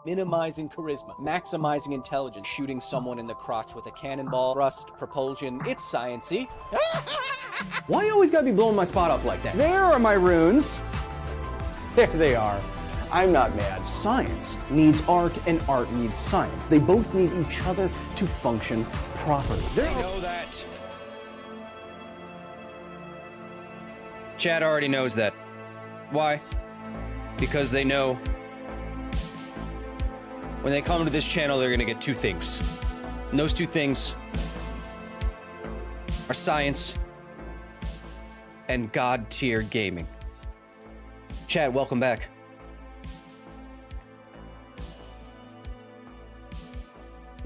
minimizing charisma, maximizing intelligence, shooting someone in the crotch with a cannonball, thrust, propulsion. It's science-y. Why you always gotta be blowing my spot up like that? There are my runes. There they are. I'm not mad. Science needs art and art needs science. They both need each other to function properly. They know that. Chat already knows that. Why? Because they know when they come to this channel, they're gonna get two things. And those two things are science and God-tier gaming. Chat, welcome back.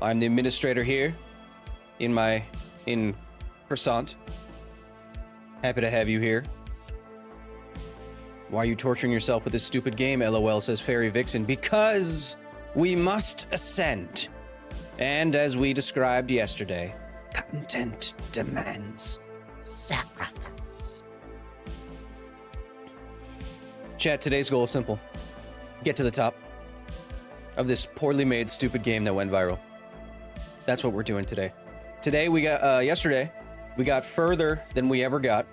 I'm the administrator here in Croissant. Happy to have you here. Why are you torturing yourself with this stupid game? LOL, says Fairy Vixen. Because we must ascend. And as we described yesterday, content demands sacrifice. Chat, today's goal is simple. Get to the top of this poorly made, stupid game that went viral. That's what we're doing today. Today we got, yesterday, we got further than we ever got.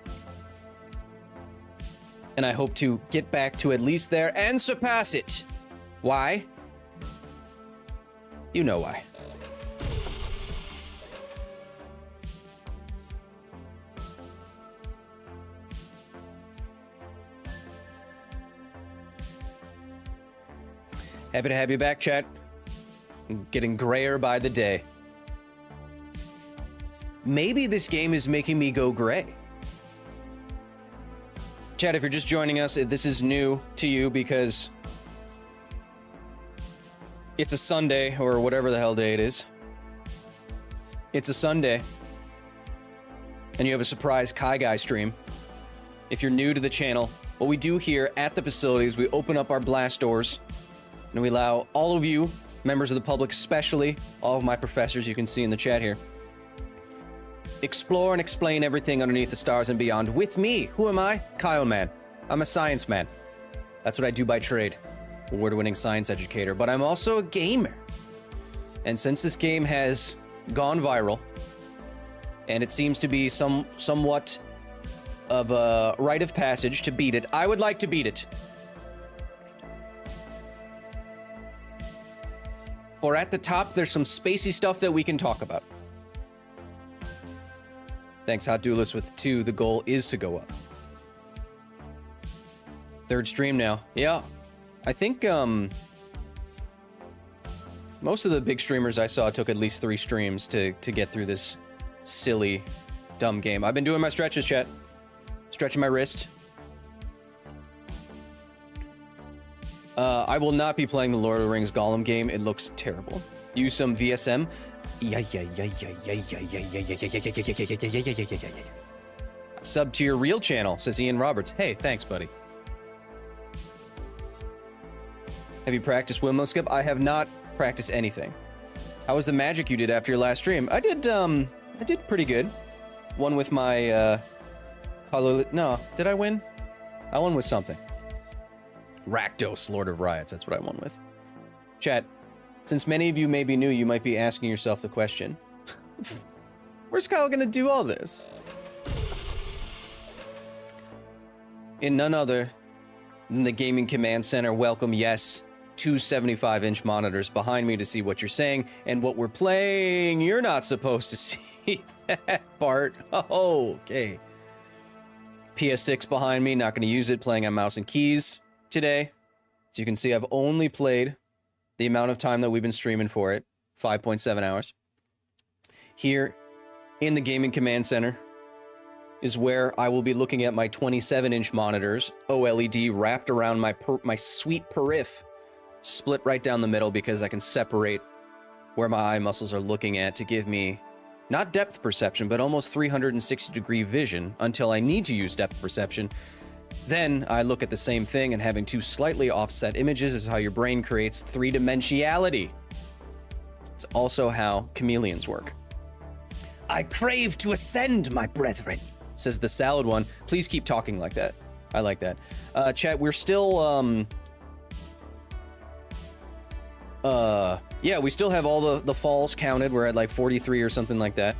And I hope to get back to at least there and surpass it. Why? You know why. Happy to have you back, chat. I'm getting grayer by the day. Maybe this game is making me go gray. Chat, if you're just joining us, this is new to you because it's a Sunday, or whatever the hell day it is. It's a Sunday, and you have a surprise Kai Guy stream. If you're new to the channel, what we do here at the facility is we open up our blast doors, and we allow all of you, members of the public, especially all of my professors you can see in the chat here, explore and explain everything underneath the stars and beyond with me. Who am I? Kyle Man. I'm a science man. That's what I do by trade. Award-winning science educator, but I'm also a gamer. And since this game has gone viral, and it seems to be somewhat of a rite of passage to beat it, I would like to beat it. For at the top, there's some spacey stuff that we can talk about. Thanks, Hot Duelist with 2. The goal is to go up. Third stream now. Yeah. I think, most of the big streamers I saw took at least 3 streams to get through this silly, dumb game. I've been doing my stretches, chat. Stretching my wrist. I will not be playing the Lord of the Rings Gollum game. It looks terrible. Use some VSM. Sub to your real channel, says Ian Roberts. Hey, thanks, buddy. Have you practiced windmill skip? I have not practiced anything. How was the magic you did after your last stream? I did pretty good. Won with my, no, did I win? I won with something. Rakdos, Lord of Riots, that's what I won with. Chat, since many of you may be new, you might be asking yourself the question, where's Kyle gonna do all this? In none other than the Gaming Command Center. Welcome, yes, 2 75-inch monitors behind me to see what you're saying and what we're playing. You're not supposed to see that part. Oh, okay. PS6 behind me, not gonna use it, playing on mouse and keys today. As you can see, I've only played the amount of time that we've been streaming for it, 5.7 hours. Here in the Gaming Command Center is where I will be looking at my 27-inch monitors, OLED wrapped around my sweet periph, split right down the middle because I can separate where my eye muscles are looking at to give me not depth perception, but almost 360-degree vision until I need to use depth perception. Then I look at the same thing, and having 2 slightly offset images is how your brain creates 3-dimensionality. It's also how chameleons work. I crave to ascend, my brethren, says the salad one. Please keep talking like that. I like that. Chat, we're still Yeah, we still have all the falls counted. We're at like 43 or something like that.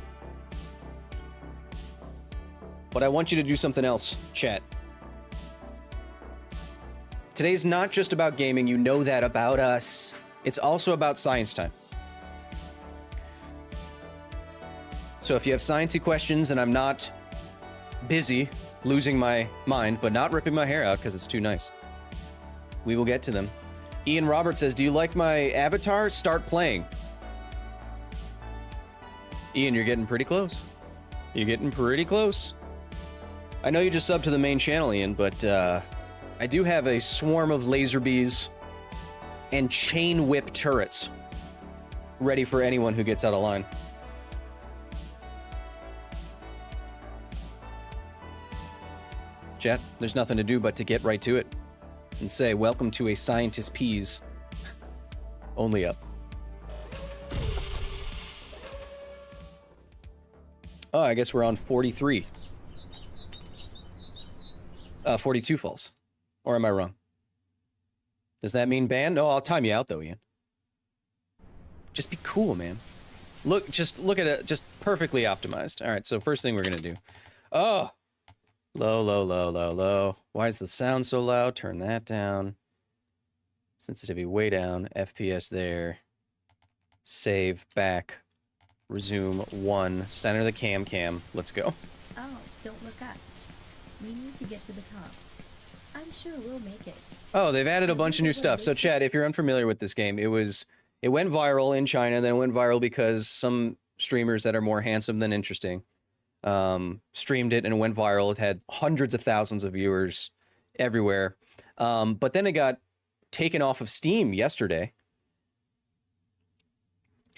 But I want you to do something else, chat. Today's not just about gaming, you know that about us. It's also about science time. So if you have sciencey questions and I'm not busy losing my mind, but not ripping my hair out because it's too nice, we will get to them. Ian Robert says, do you like my avatar? Start playing. Ian, you're getting pretty close. You're getting pretty close. I know you just subbed to the main channel, Ian, but I do have a swarm of laser bees and chain whip turrets ready for anyone who gets out of line. Chat, there's nothing to do but to get right to it and say, welcome to a Scientist Peas. Only up. Oh, I guess we're on 43. 42 falls. Or am I wrong? Does that mean ban? No, I'll time you out though, Ian. Just be cool, man. Just look at it, just perfectly optimized. All right, so first thing we're gonna do. Oh! Low, low, low, low, low. Why is the sound so loud? Turn that down. Sensitivity way down. FPS there. Save, back. Resume, 1. Center the cam. Let's go. Oh, don't look up. We need to get to the top. I'm sure we'll make it. Oh, they've added a bunch of new stuff. So, Chad, if you're unfamiliar with this game, it went viral in China, then it went viral because some streamers that are more handsome than interesting streamed it and it went viral. It had hundreds of thousands of viewers everywhere. But then it got taken off of Steam yesterday.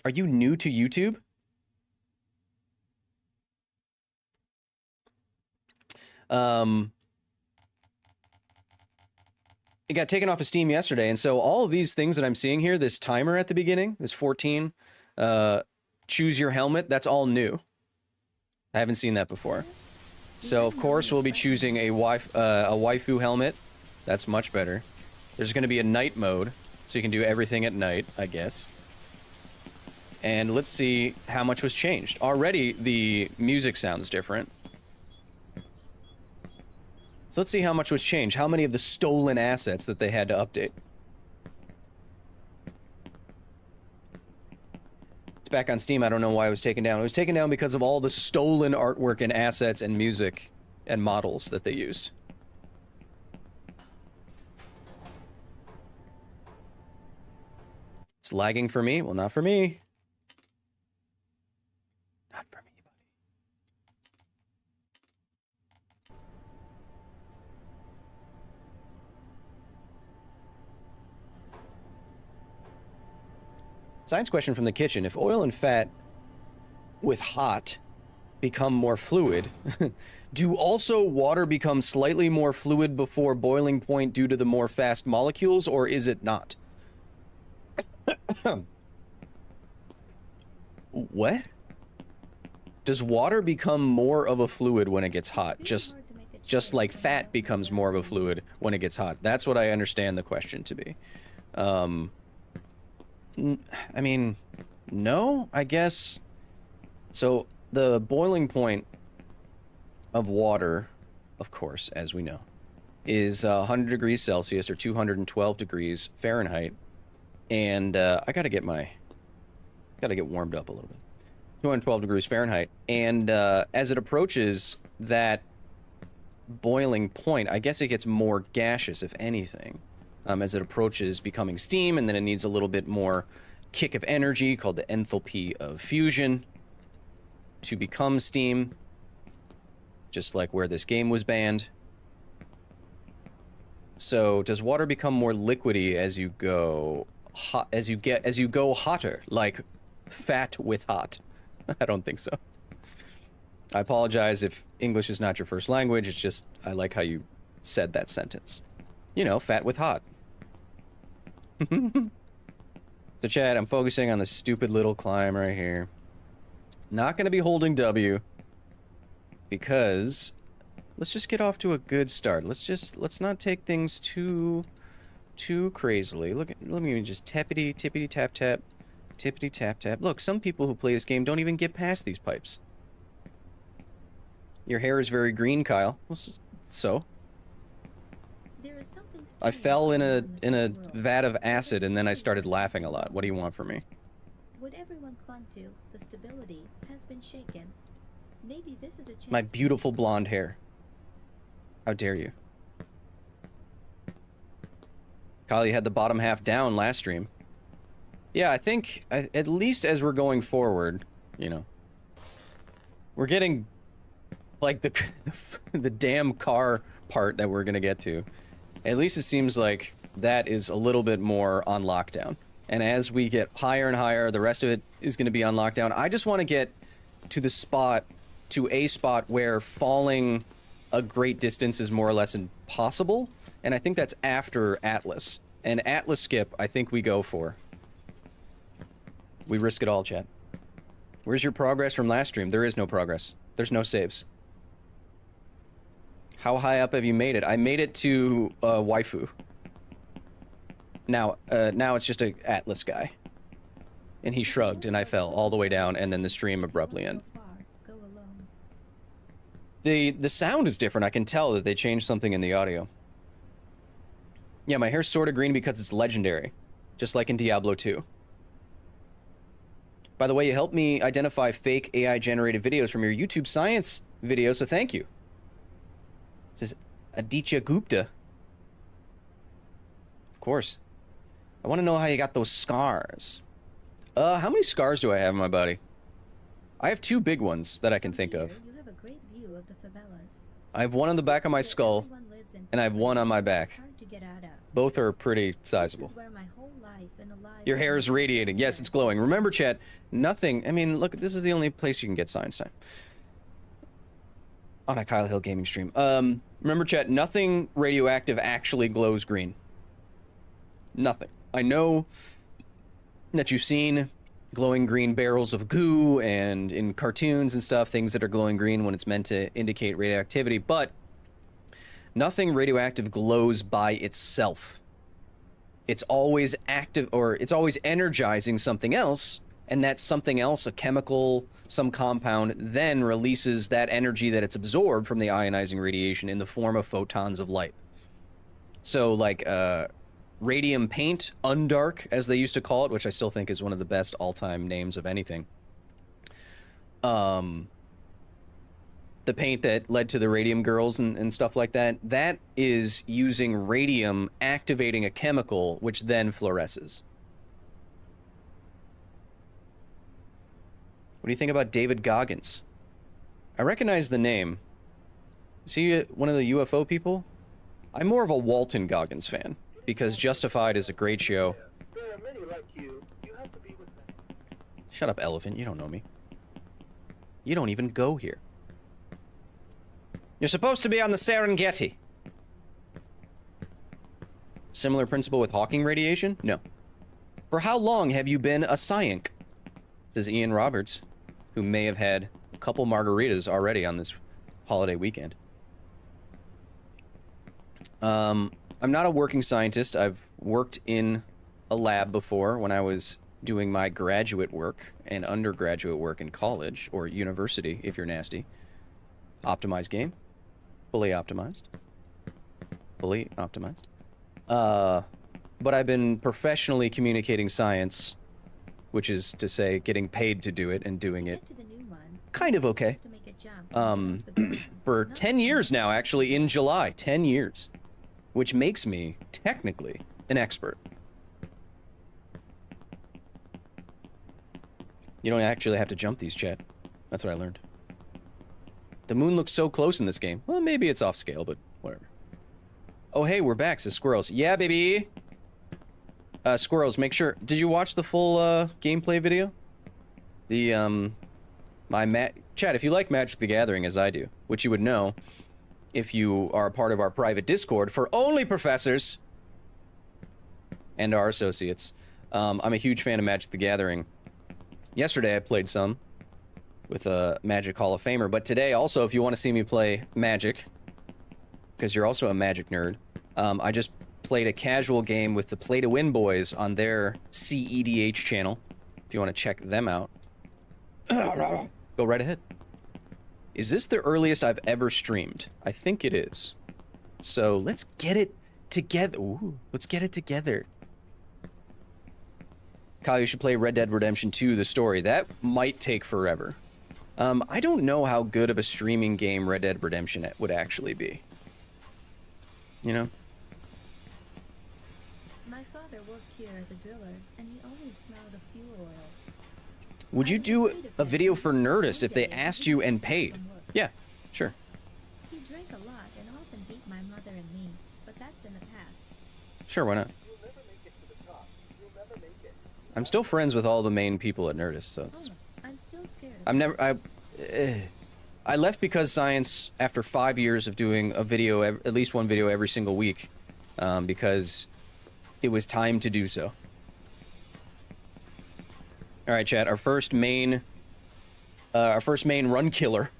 Are you new to YouTube? It got taken off of Steam yesterday, and so all of these things that I'm seeing here, this timer at the beginning, this 14, choose your helmet, that's all new. I haven't seen that before. So, of course, we'll be choosing a waifu helmet. That's much better. There's going to be a night mode, so you can do everything at night, I guess. And let's see how much was changed. Already, the music sounds different. So let's see how much was changed. How many of the stolen assets that they had to update. It's back on Steam. I don't know why it was taken down. It was taken down because of all the stolen artwork and assets and music and models that they used. It's lagging for me. Well, not for me. Not for me, buddy. Science question from the kitchen. If oil and fat with hot become more fluid, do also water become slightly more fluid before boiling point due to the more fast molecules, or is it not? What? Does water become more of a fluid when it gets hot? Just like fat becomes more of a fluid when it gets hot. That's what I understand the question to be. I mean, no, I guess. So the boiling point of water, of course, as we know, is 100 degrees Celsius or 212 degrees Fahrenheit. And I gotta get warmed up a little bit. 212 degrees Fahrenheit. And as it approaches that boiling point, I guess it gets more gaseous, if anything. As it approaches becoming steam, and then it needs a little bit more kick of energy called the enthalpy of fusion to become steam, just like where this game was banned. So does water become more liquidy as you go hot, as you go hotter, like fat with hot? I don't think so. I apologize if English is not your first language. It's just I like how you said that sentence. You know, fat with hot. So, Chad, I'm focusing on the stupid little climb right here. Not going to be holding W. Because let's just get off to a good start. Let's not take things too too crazily. Let me just tippity tap tap, tippity tap tap. Look, some people who play this game don't even get past these pipes. Your hair is very green, Kyle. Well, so There is something I strange fell in going a on with this world. vat of acid and then I started laughing a lot. What do you want from me? What everyone clung to, the stability, has been shaken. Maybe this is a chance. My beautiful blonde hair. How dare you? Kyle, you had the bottom half down last stream. Yeah, I think, at least as we're going forward, you know, we're getting, like, the damn car part that we're gonna get to. At least it seems like that is a little bit more on lockdown. And as we get higher and higher, the rest of it is gonna be on lockdown. I just want to get to the spot, to a spot where falling a great distance is more or less impossible. And I think that's after Atlas. And Atlas skip, I think we go for. We risk it all, chat. Where's your progress from last stream? There is no progress. There's no saves. How high up have you made it? I made it to waifu. Now it's just a Atlas guy. And he shrugged and I fell all the way down and then the stream abruptly ended. Go alone. The sound is different. I can tell that they changed something in the audio. Yeah, my hair's sort of green because it's legendary. Just like in Diablo 2. By the way, you helped me identify fake AI-generated videos from your YouTube science video, so thank you. This is Aditya Gupta. Of course. I want to know how you got those scars. How many scars do I have on my body? I have 2 big ones that I can think of. You have a great view of the favelas. I have one on the back of my skull, and I have one on my back. It's hard to get out of. Both are pretty sizable. This is where my whole life and the lives Your hair is radiating. Yes, it's glowing. Remember, chat, nothing... I mean, look, this is the only place you can get science time. On a Kyle Hill gaming stream. Remember, chat, nothing radioactive actually glows green. Nothing. I know that you've seen glowing green barrels of goo and in cartoons and stuff, things that are glowing green when it's meant to indicate radioactivity, but nothing radioactive glows by itself. It's always active, or it's always energizing something else, and that something else, a chemical, some compound, then releases that energy that it's absorbed from the ionizing radiation in the form of photons of light. So, like, radium paint, Undark, as they used to call it, which I still think is one of the best all-time names of anything. The paint that led to the Radium Girls and stuff like that, that is using radium activating a chemical which then fluoresces. What do you think about David Goggins? I recognize the name. Is he one of the UFO people? I'm more of a Walton Goggins fan, because Justified is a great show. There are many like you. You have to be with them. Shut up, Elephant. You don't know me. You don't even go here. You're supposed to be on the Serengeti. Similar principle with Hawking radiation? No. For how long have you been a science? Says Ian Roberts, who may have had a couple margaritas already on this holiday weekend. I'm not a working scientist. I've worked in a lab before when I was doing my graduate work and undergraduate work in college, or university, if you're nasty. Optimized game. Fully optimized. Fully optimized. But I've been professionally communicating science, which is to say getting paid to do it and doing it Get to the new one. kind of okay. To make a jump. For 10 years now, actually, in July. 10 years. Which makes me, technically, an expert. You don't actually have to jump these, chat. That's what I learned. The moon looks so close in this game. Well, maybe it's off scale, but whatever. Oh, hey, we're back, says Squirrels. Yeah, baby! Squirrels, make sure... Did you watch the full, gameplay video? The, Chat, if you like Magic the Gathering, as I do, which you would know if you are a part of our private Discord for only professors and our associates, I'm a huge fan of Magic the Gathering. Yesterday, I played some with a Magic Hall of Famer, but today also, if you want to see me play Magic, because you're also a Magic nerd, I just played a casual game with the Play to Win boys on their CEDH channel. If you want to check them out, go right ahead. Is this the earliest I've ever streamed? I think it is. So let's get it together. Ooh, let's get it together. Kyle, you should play Red Dead Redemption 2, the story. That might take forever. I don't know how good of a streaming game Red Dead Redemption would actually be. You know? My father worked here as a driller, and he always smelled of fuel oil. Would you do a video for Nerdist if they asked you and paid? Yeah, sure. He drank a lot and often beat my mother and me, but that's in the past. Sure, why not? You'll never make it to the top. You'll never make it. I'm still friends with all the main people at Nerdist, so it's... I'm still scared. I left because science, after 5 years of doing a video, at least one video every single week, because it was time to do so. All right, chat. Our first main run killer.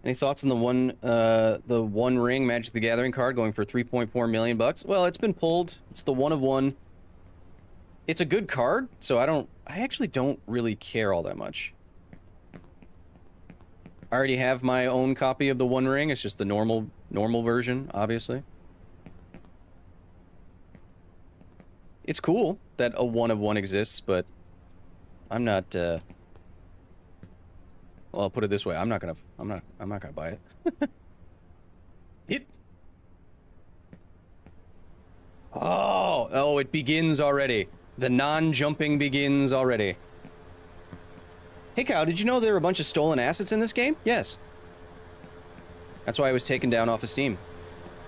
Any thoughts on the One Ring Magic the Gathering card going for 3.4 million bucks? Well, it's been pulled. It's the one of one. It's a good card, so I actually don't really care all that much. I already have my own copy of the One Ring. It's just the normal version, obviously. It's cool that a one of one exists, but I'm not well, I'll put it this way. I'm not gonna buy it. Oh, it begins already. The non-jumping begins already. Hey, Kyle, did you know there were a bunch of stolen assets in this game? Yes. That's why I was taken down off of Steam.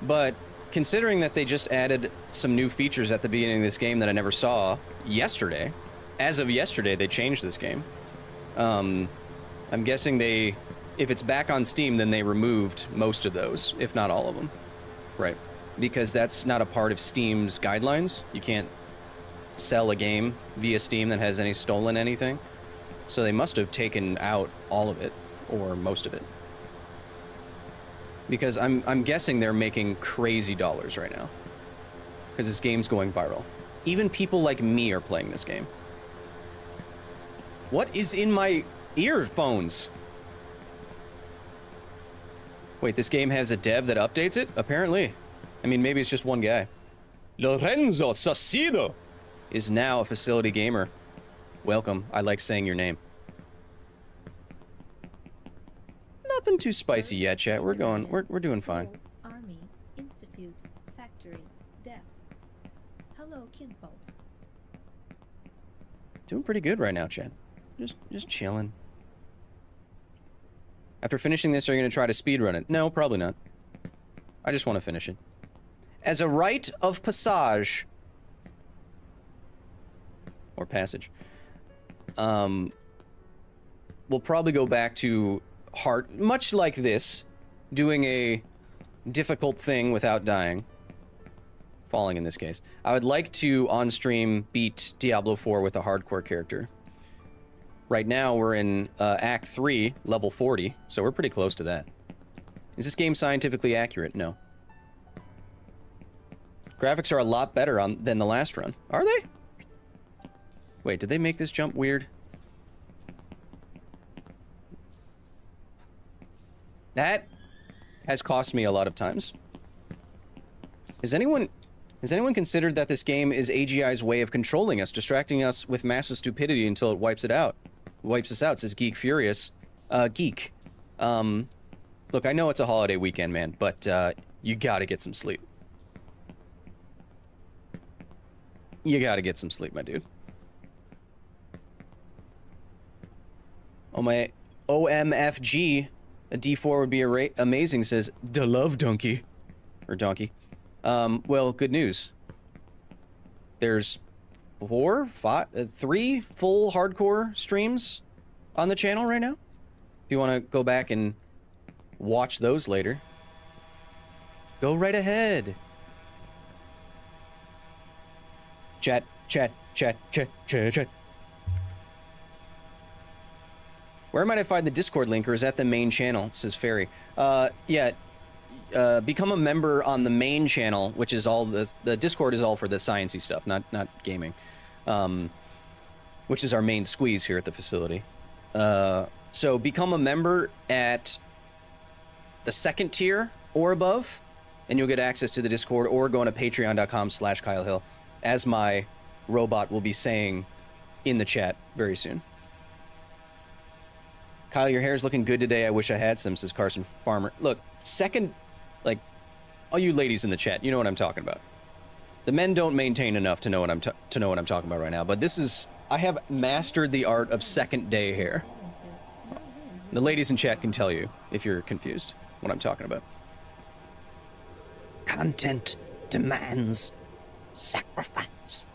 But considering that they just added some new features at the beginning of this game that I never saw yesterday, as of yesterday, they changed this game. I'm guessing if it's back on Steam, then they removed most of those, if not all of them. Right. Because that's not a part of Steam's guidelines. You can't sell a game via Steam that has any stolen anything. So they must have taken out all of it, or most of it. Because I'm guessing they're making crazy dollars right now. Because this game's going viral. Even people like me are playing this game. What is in my earphones? Wait, this game has a dev that updates it? Apparently. I mean, maybe it's just one guy. Lorenzo Sacido is now a facility gamer. Welcome. I like saying your name. Nothing too spicy yet, chat. We're doing fine. Army, Institute, Factory, Death. Hello, kinfolk. Doing pretty good right now, chat. Just chilling. After finishing this, are you going to try to speedrun it? No, probably not. I just want to finish it. As a rite of passage. Or passage. We'll probably go back to much like this, doing a difficult thing without dying. Falling in this case. I would like to, on stream, beat Diablo 4 with a hardcore character. Right now, we're in Act 3, level 40, so we're pretty close to that. Is this game scientifically accurate? No. Graphics are a lot better than the last run. Are they? Wait, did they make this jump weird? That has cost me a lot of times. Has anyone considered that this game is AGI's way of controlling us, distracting us with massive stupidity until it wipes us out, says Geek Furious. Geek. Look, I know it's a holiday weekend, man, but you gotta get some sleep. You gotta get some sleep, my dude. Oh, my OMFG. A D4 would be amazing, says Da Love Donkey. Or Donkey. Well, good news. There's 3 full hardcore streams on the channel right now. If you want to go back and watch those later, go right ahead. Chat. Where might I find the Discord link, or is that the main channel? Says Fairy. Yeah. Become a member on the main channel, which is all the Discord is all for the sciencey stuff, not gaming, which is our main squeeze here at the facility. So become a member at the 2nd tier or above, and you'll get access to the Discord, or go on to patreon.com/KyleHill, as my robot will be saying in the chat very soon. Kyle, your hair's looking good today. I wish I had some, says Carson Farmer. Look, like, all you ladies in the chat, you know what I'm talking about. The men don't maintain enough to know what I'm talking about right now, but this is, I have mastered the art of 2nd day hair. The ladies in chat can tell you if you're confused what I'm talking about. Content demands sacrifice.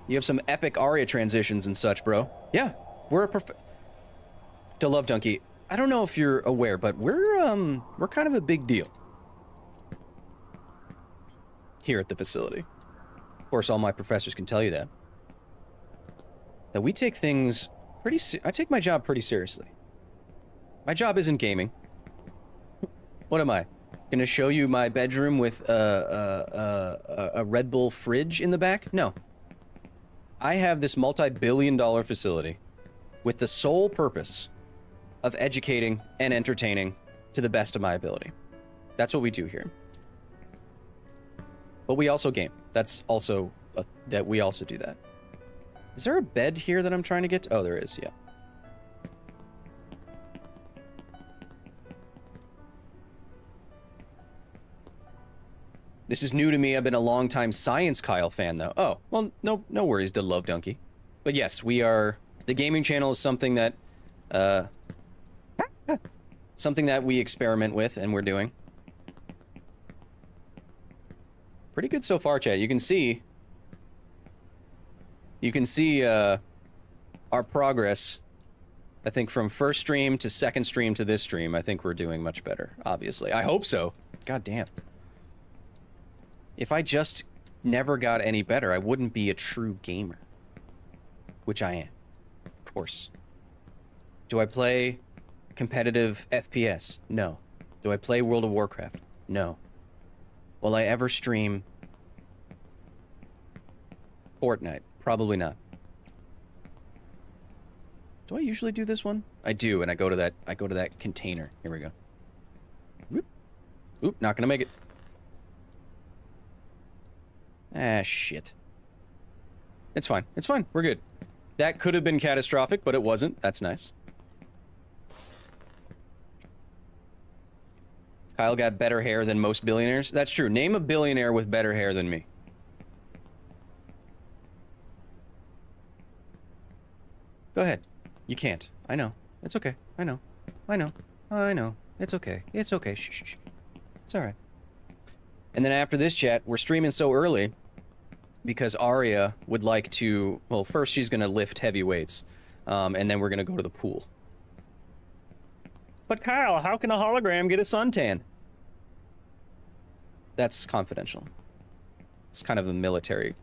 You have some epic aria transitions and such, bro. Yeah, we're a To Love Donkey. I don't know if you're aware, but we're kind of a big deal here at the facility. Of course, all my professors can tell you that. That we take things I take my job pretty seriously. My job isn't gaming. What am I? Gonna show you my bedroom with a Red Bull fridge in the back? No. I have this multi-billion-dollar facility with the sole purpose of educating and entertaining to the best of my ability. That's what we do here. But we also game. That's also that we also do that. Is there a bed here that I'm trying to get to? Oh, there is, yeah. This is new to me. I've been a long-time Science Kyle fan, though. Oh, well, no worries, to Love Donkey. But yes, we are... The gaming channel is something that... something that we experiment with, and we're doing. Pretty good so far, chat. You can see... our progress. I think from first stream to second stream to this stream, I think we're doing much better, obviously. I hope so. God damn. If I just never got any better, I wouldn't be a true gamer. Which I am. Of course. Do I play competitive FPS? No. Do I play World of Warcraft? No. Will I ever stream Fortnite? Probably not. Do I usually do this one? I do, and I go to that container. Here we go. Whoop. Oop, not gonna make it. Ah, shit. It's fine. It's fine. We're good. That could have been catastrophic, but it wasn't. That's nice. Kyle got better hair than most billionaires. That's true. Name a billionaire with better hair than me. Go ahead. You can't. I know. It's okay. I know. I know. I know. It's okay. It's okay. Shh, shh, shh. It's alright. And then after this chat, we're streaming so early because Aria would like to... Well, first she's going to lift heavy weights, and then we're going to go to the pool. But Kyle, how can a hologram get a suntan? That's confidential. It's kind of a military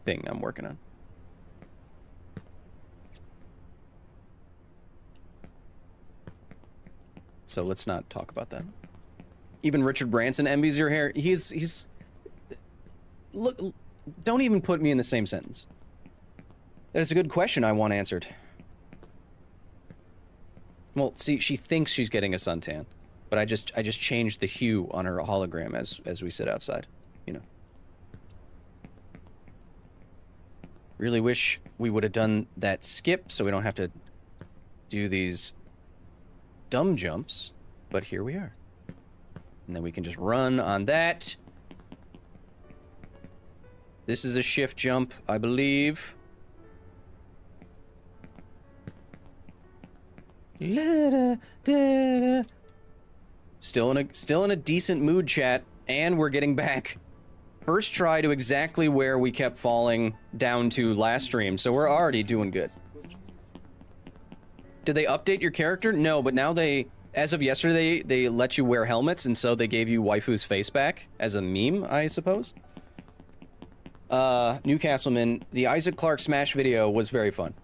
thing I'm working on. So let's not talk about that. Even Richard Branson envies your hair. He's... Look, don't even put me in the same sentence. That is a good question I want answered. Well, see, she thinks she's getting a suntan, but I just changed the hue on her hologram as we sit outside, you know. Really wish we would have done that skip so we don't have to do these dumb jumps, but here we are. And then we can just run on that. This is a shift jump, I believe. La-da-da-da. Still in a decent mood, chat, and we're getting back. First try to exactly where we kept falling down to last stream, so we're already doing good. Did they update your character? No, but now as of yesterday, they let you wear helmets, and so they gave you waifu's face back as a meme, I suppose. Newcastleman, the Isaac Clarke Smash video was very fun.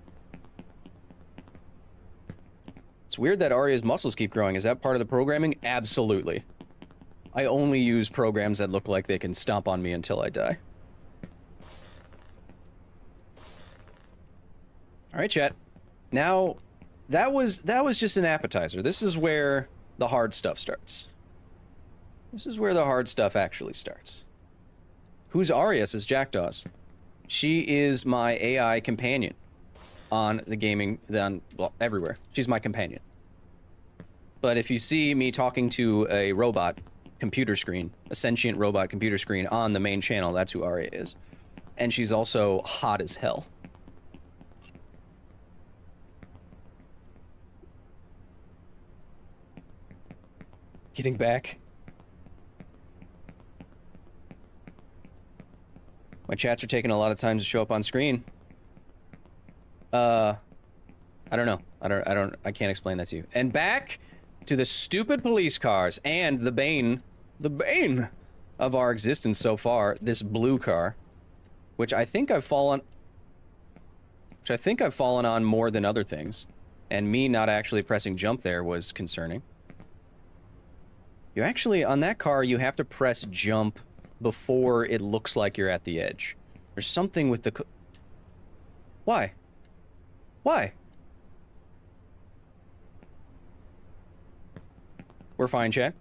It's weird that Arya's muscles keep growing. Is that part of the programming? Absolutely. I only use programs that look like they can stomp on me until I die. Alright, chat. Now, that was just an appetizer. This is where the hard stuff starts. This is where the hard stuff actually starts. Who's Arya, says Jackdaws. She is my AI companion on the gaming, well, everywhere. She's my companion. But if you see me talking to a robot computer screen, a sentient robot computer screen on the main channel, that's who Arya is. And she's also hot as hell. Getting back. My chats are taking a lot of time to show up on screen. I don't know. I can't explain that to you. And back to the stupid police cars and the bane of our existence so far, this blue car, which I think I've fallen on more than other things. And me not actually pressing jump there was concerning. You actually, on that car, you have to press jump before it looks like you're at the edge. There's something with the... Why? Why? We're fine, chat.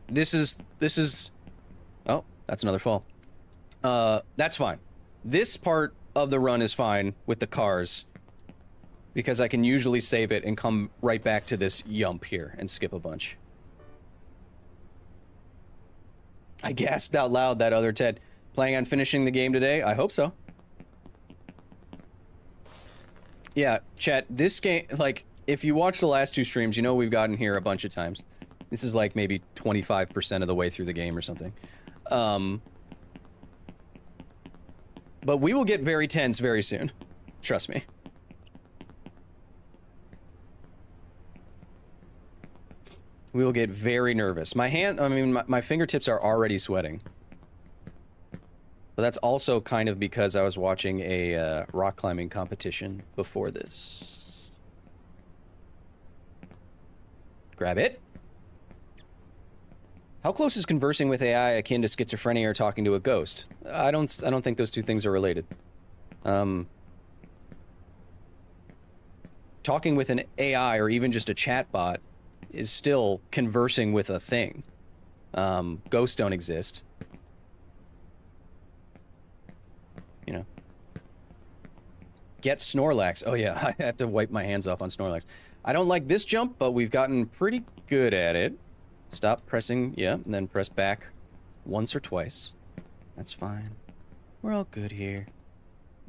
This is... Oh, that's another fall. That's fine. This part of the run is fine with the cars, because I can usually save it and come right back to this yump here and skip a bunch. I gasped out loud, that other Ted. Planning on finishing the game today? I hope so. Yeah, chat, this game, like, if you watch the last two streams, you know we've gotten here a bunch of times. This is like maybe 25% of the way through the game or something. But we will get very tense very soon. Trust me. We will get very nervous. My fingertips are already sweating. But that's also kind of because I was watching a rock climbing competition before this. Grab it. How close is conversing with AI akin to schizophrenia or talking to a ghost? I don't think those two things are related. Talking with an AI or even just a chatbot is still conversing with a thing. Ghosts don't exist. You know. Get Snorlax. Oh yeah, I have to wipe my hands off on Snorlax. I don't like this jump, but we've gotten pretty good at it. Stop pressing, yeah, and then press back once or twice. That's fine. We're all good here.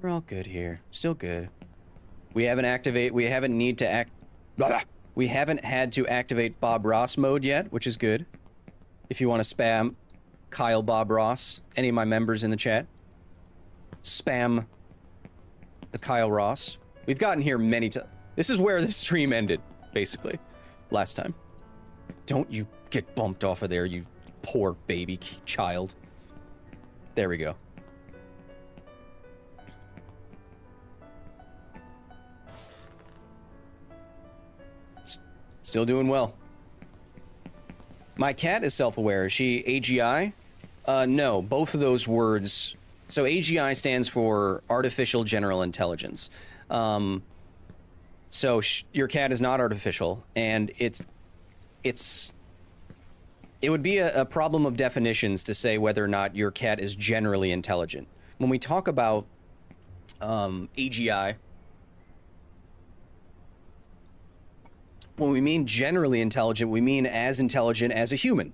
We're all good here. Still good. We haven't had to activate Bob Ross mode yet, which is good. If you want to spam Kyle Bob Ross, any of my members in the chat, spam the Kyle Ross. We've gotten here many times. This is where the stream ended, basically, last time. Don't you get bumped off of there, you poor baby child. There we go. Still doing well. My cat is self-aware. Is she AGI? No, both of those words. So AGI stands for Artificial General Intelligence. So your cat is not artificial, and it would be a problem of definitions to say whether or not your cat is generally intelligent. When we talk about AGI, when we mean generally intelligent, we mean as intelligent as a human.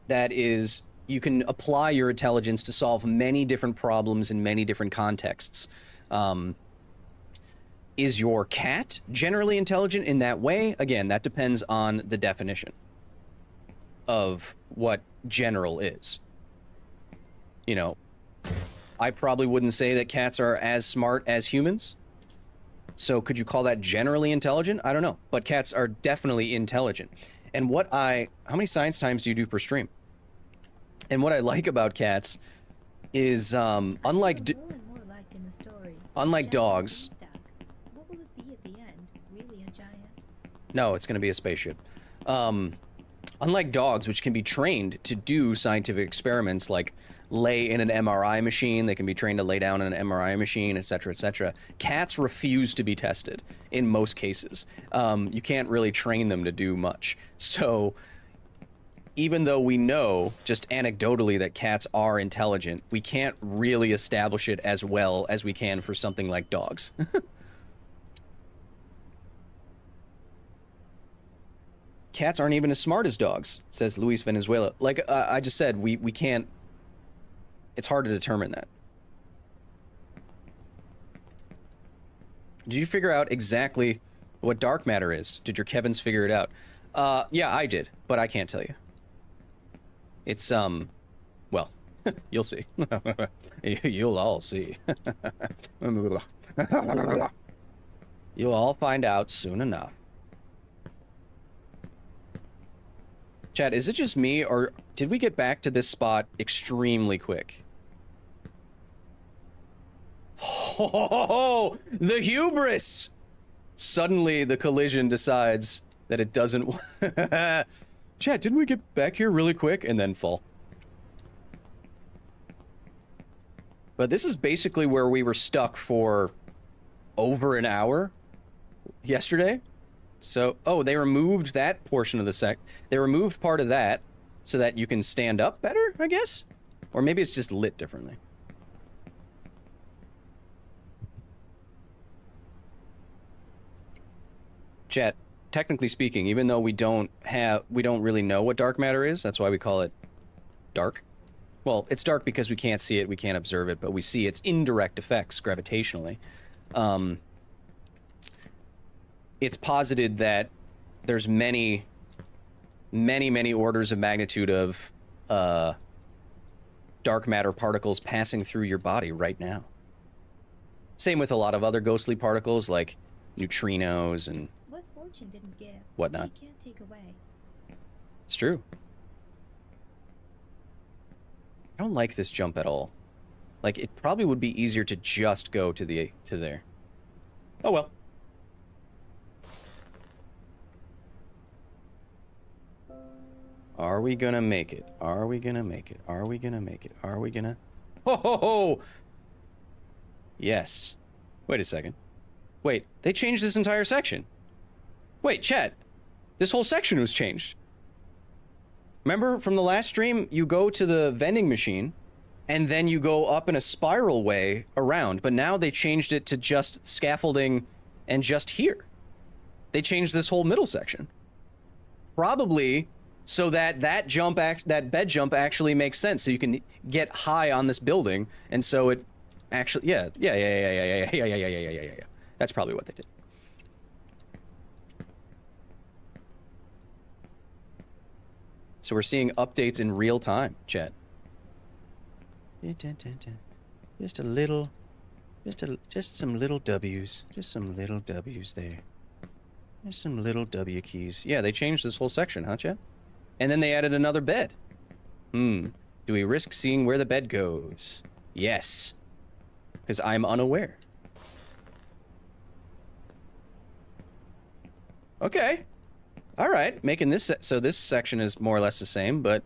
That is, you can apply your intelligence to solve many different problems in many different contexts. Is your cat generally intelligent in that way? Again, that depends on the definition of what general is. You know, I probably wouldn't say that cats are as smart as humans. So could you call that generally intelligent? I don't know. But cats are definitely intelligent. And how many science times do you do per stream? And what I like about cats is, unlike dogs. What will it be at the end? Really a giant? No, it's going to be a spaceship. Unlike dogs, which can be trained to do scientific experiments like lay in an MRI machine, they can be trained to lay down in an MRI machine, etc., etc. Cats refuse to be tested in most cases. You can't really train them to do much. So even though we know just anecdotally that cats are intelligent, we can't really establish it as well as we can for something like dogs. Cats aren't even as smart as dogs, says Luis Venezuela. Like I just said, we can't... It's hard to determine that. Did you figure out exactly what dark matter is? Did your Kevins figure it out? Yeah, I did, but I can't tell you. It's, well, you'll see. You'll all see. You'll all find out soon enough. Chat, is it just me, or did we get back to this spot extremely quick? Oh, the hubris! Suddenly, the collision decides that it doesn't... Chat, didn't we get back here really quick and then fall? But this is basically where we were stuck for over an hour yesterday. So, oh, they removed that portion of the they removed part of that so that you can stand up better, I guess? Or maybe it's just lit differently. Chat, technically speaking, even though we don't really know what dark matter is, that's why we call it dark. Well, it's dark because we can't see it, we can't observe it, but we see its indirect effects gravitationally. It's posited that there's many orders of magnitude of dark matter particles passing through your body right now. Same with a lot of other ghostly particles like neutrinos and what fortune didn't give, whatnot. he can't take away. It's true. I don't like this jump at all. Like, it probably would be easier to just go to there. Oh well. Are we gonna make it? Are we gonna make it? Are we gonna make it? Are we gonna... Ho ho ho! Yes. Wait a second. Wait, they changed this entire section. Wait, chat. This whole section was changed. Remember from the last stream, you go to the vending machine, and then you go up in a spiral way around, but now they changed it to just scaffolding and just here. They changed this whole middle section. Probably so that that bed jump actually makes sense, so you can get high on this building, and so it actually, yeah. That's probably what they did. So we're seeing updates in real time, chat. Just some little W's. Just some little W's there. There's some little W keys. Yeah, they changed this whole section, huh, chat? And then they added another bed. Do we risk seeing where the bed goes? Yes. Because I'm unaware. Okay. Alright, making this... So this section is more or less the same, but...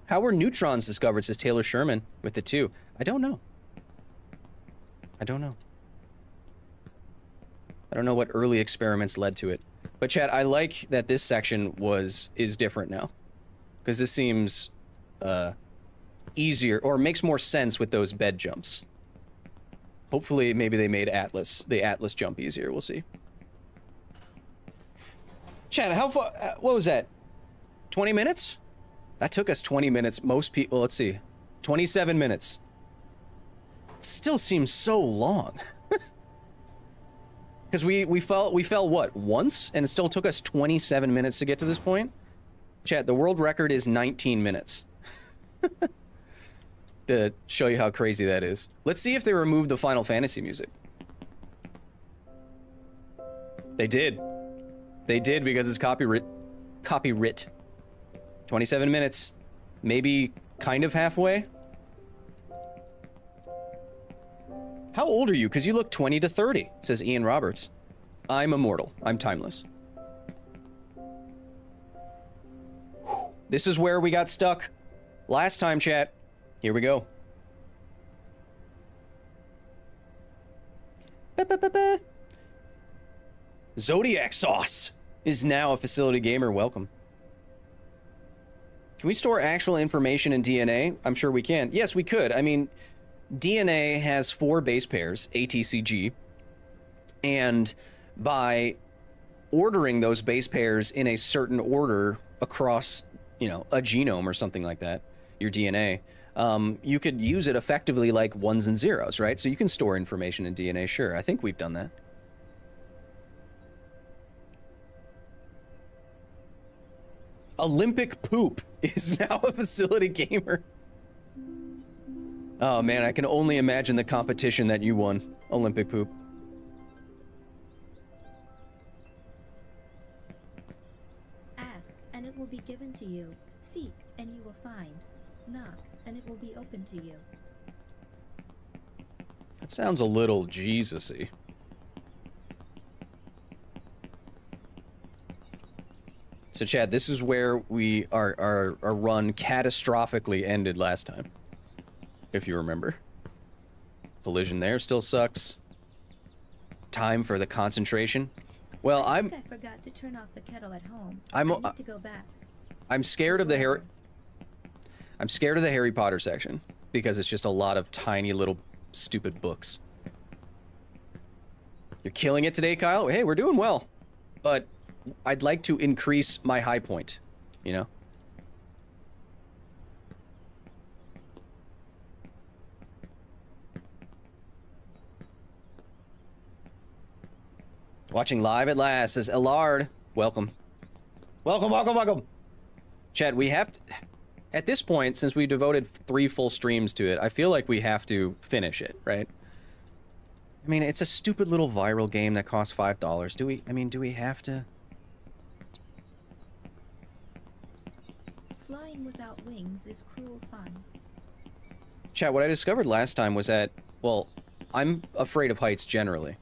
How were neutrons discovered, says Taylor Sherman, with the 2? I don't know. I don't know. I don't know what early experiments led to it. But chat, I like that this section is different now. Because this seems easier, or makes more sense with those bed jumps. Hopefully, maybe they made the Atlas jump easier, we'll see. Chat, how far, what was that? 20 minutes? That took us 20 minutes. Most people, let's see, 27 minutes. It still seems so long. Because we fell what, once? And it still took us 27 minutes to get to this point? Chat, the world record is 19 minutes. To show you how crazy that is. Let's see if they removed the Final Fantasy music. They did. They did because it's copyright. 27 minutes. Maybe kind of halfway. How old are you? Because you look 20 to 30, says Ian Roberts. I'm immortal. I'm timeless. This is where we got stuck last time, chat. Here we go. Ba-ba-ba-ba. Zodiac Sauce is now a facility gamer. Welcome. Can we store actual information in DNA? I'm sure we can. Yes, we could. I mean, DNA has 4 base pairs, ATCG, and by ordering those base pairs in a certain order across, you know, a genome or something like that, your DNA, you could use it effectively like ones and zeros, right? So you can store information in DNA, sure. I think we've done that. Olympic Poop is now a facility gamer. Oh man, I can only imagine the competition that you won, Olympic Poop. Ask, and it will be given to you. Seek, and you will find. Knock, and it will be open to you. That sounds a little Jesus-y. So Chad, this is where our run catastrophically ended last time. If you remember. Collision there still sucks. Time for the concentration. Well, I forgot to turn off the kettle at home. I need to go back. I'm scared of the Harry Potter section because it's just a lot of tiny little stupid books. You're killing it today, Kyle. Hey, we're doing well. But I'd like to increase my high point, you know? Watching live at last, says Elard. Welcome. Welcome, welcome, welcome. Chad, we have to... At this point, since we devoted 3 full streams to it, I feel like we have to finish it, right? I mean, it's a stupid little viral game that costs $5. Do we have to? Flying without wings is cruel fun. Chat, what I discovered last time was that, well, I'm afraid of heights generally.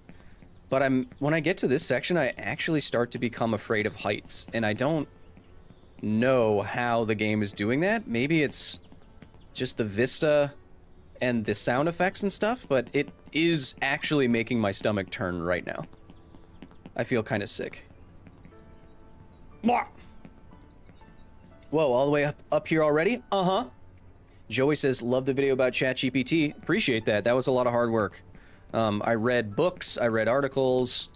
But when I get to this section, I actually start to become afraid of heights. And I don't know how the game is doing that. Maybe it's just the vista and the sound effects and stuff, but it is actually making my stomach turn right now. I feel kind of sick. Whoa, all the way up here already? Uh-huh. Joey says, love the video about ChatGPT. Appreciate that. That was a lot of hard work. I read books, I read articles,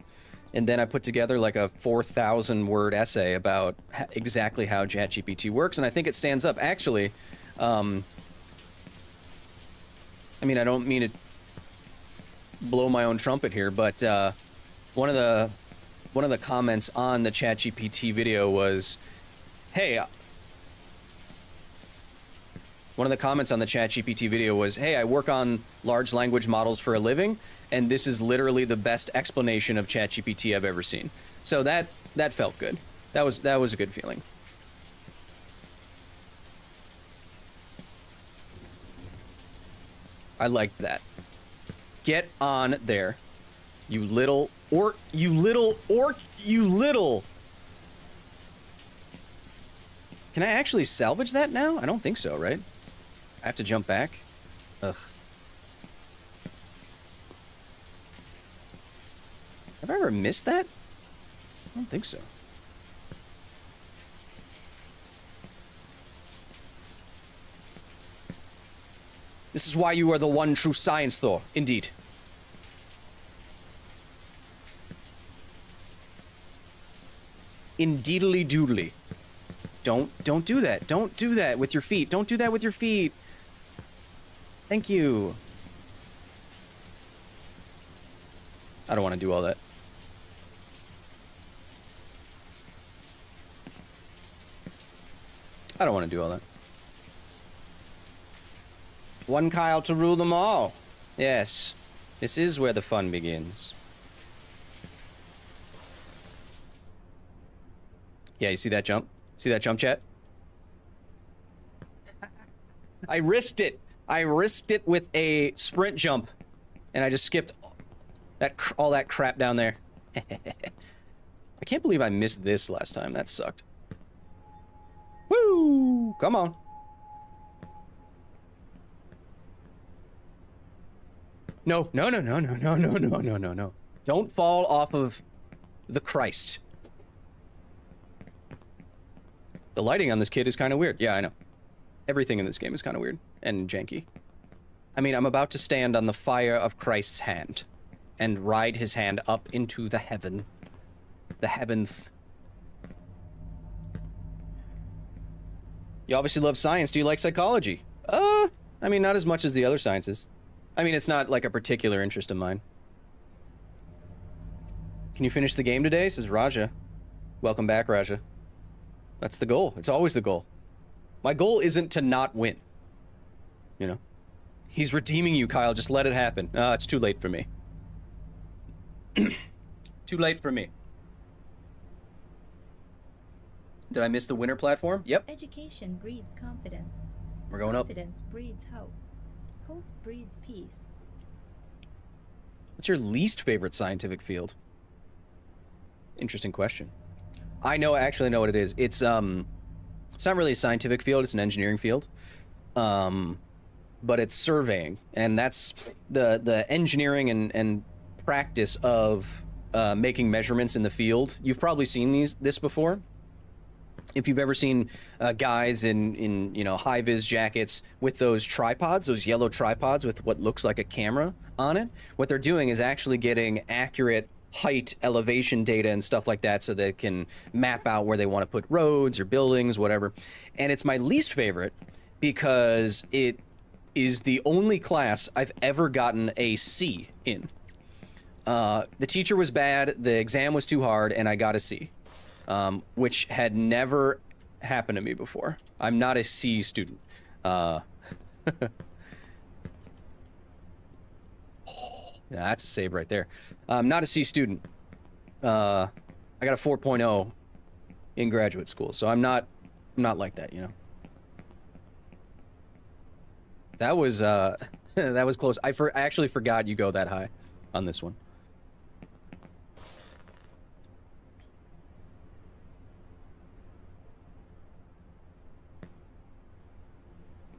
and then I put together like a 4,000 word essay about exactly how ChatGPT works, and I think it stands up. Actually, I mean, I don't mean to blow my own trumpet here, but one of the comments on the ChatGPT video was, hey, one of the comments on the ChatGPT video was, hey, I work on large language models for a living, and this is literally the best explanation of ChatGPT I've ever seen. So that felt good. That was a good feeling. I liked that. Get on there. You little. Can I actually salvage that now? I don't think so, right? I have to jump back? Ugh. Have I ever missed that? I don't think so. This is why you are the one true science Thor, indeed. Indeedly doodly. Don't do that. Don't do that with your feet. Don't do that with your feet. Thank you. I don't want to do all that. I don't want to do all that. One Kyle to rule them all. Yes, this is where the fun begins. Yeah, you see that jump? See that jump, chat? I risked it. I risked it with a sprint jump, and I just skipped all that crap down there. I can't believe I missed this last time. That sucked. Woo! Come on. No, no, no, no, no, no, no, no, no, no, no. Don't fall off of the Christ. The lighting on this kid is kind of weird. Yeah, I know. Everything in this game is kind of weird and janky. I mean, I'm about to stand on the fire of Christ's hand and ride his hand up into the heaven. The heaventh. You obviously love science. Do you like psychology? I mean, not as much as the other sciences. I mean, it's not like a particular interest of mine. Can you finish the game today? Says Raja. Welcome back, Raja. That's the goal. It's always the goal. My goal isn't to not win. You know? He's redeeming you, Kyle. Just let it happen. It's too late for me. Too late for me. Did I miss the winner platform? Yep. Education breeds confidence. We're going up. Confidence breeds hope. Hope breeds peace. What's your least favorite scientific field? Interesting question. I actually know what it is. It's not really a scientific field, it's an engineering field. But it's surveying, and that's the engineering and practice of making measurements in the field. You've probably seen this before. If you've ever seen guys in high-vis jackets with those tripods, those yellow tripods with what looks like a camera on it, what they're doing is actually getting accurate height, elevation data and stuff like that so they can map out where they want to put roads or buildings, whatever. And it's my least favorite because it is the only class I've ever gotten a C in. The teacher was bad, the exam was too hard, and I got a C. Which had never happened to me before. I'm not a C student. Yeah, that's a save right there. I'm not a C student. I got a 4.0 in graduate school, so I'm not like that, you know. That was that was close. I actually forgot you go that high on this one.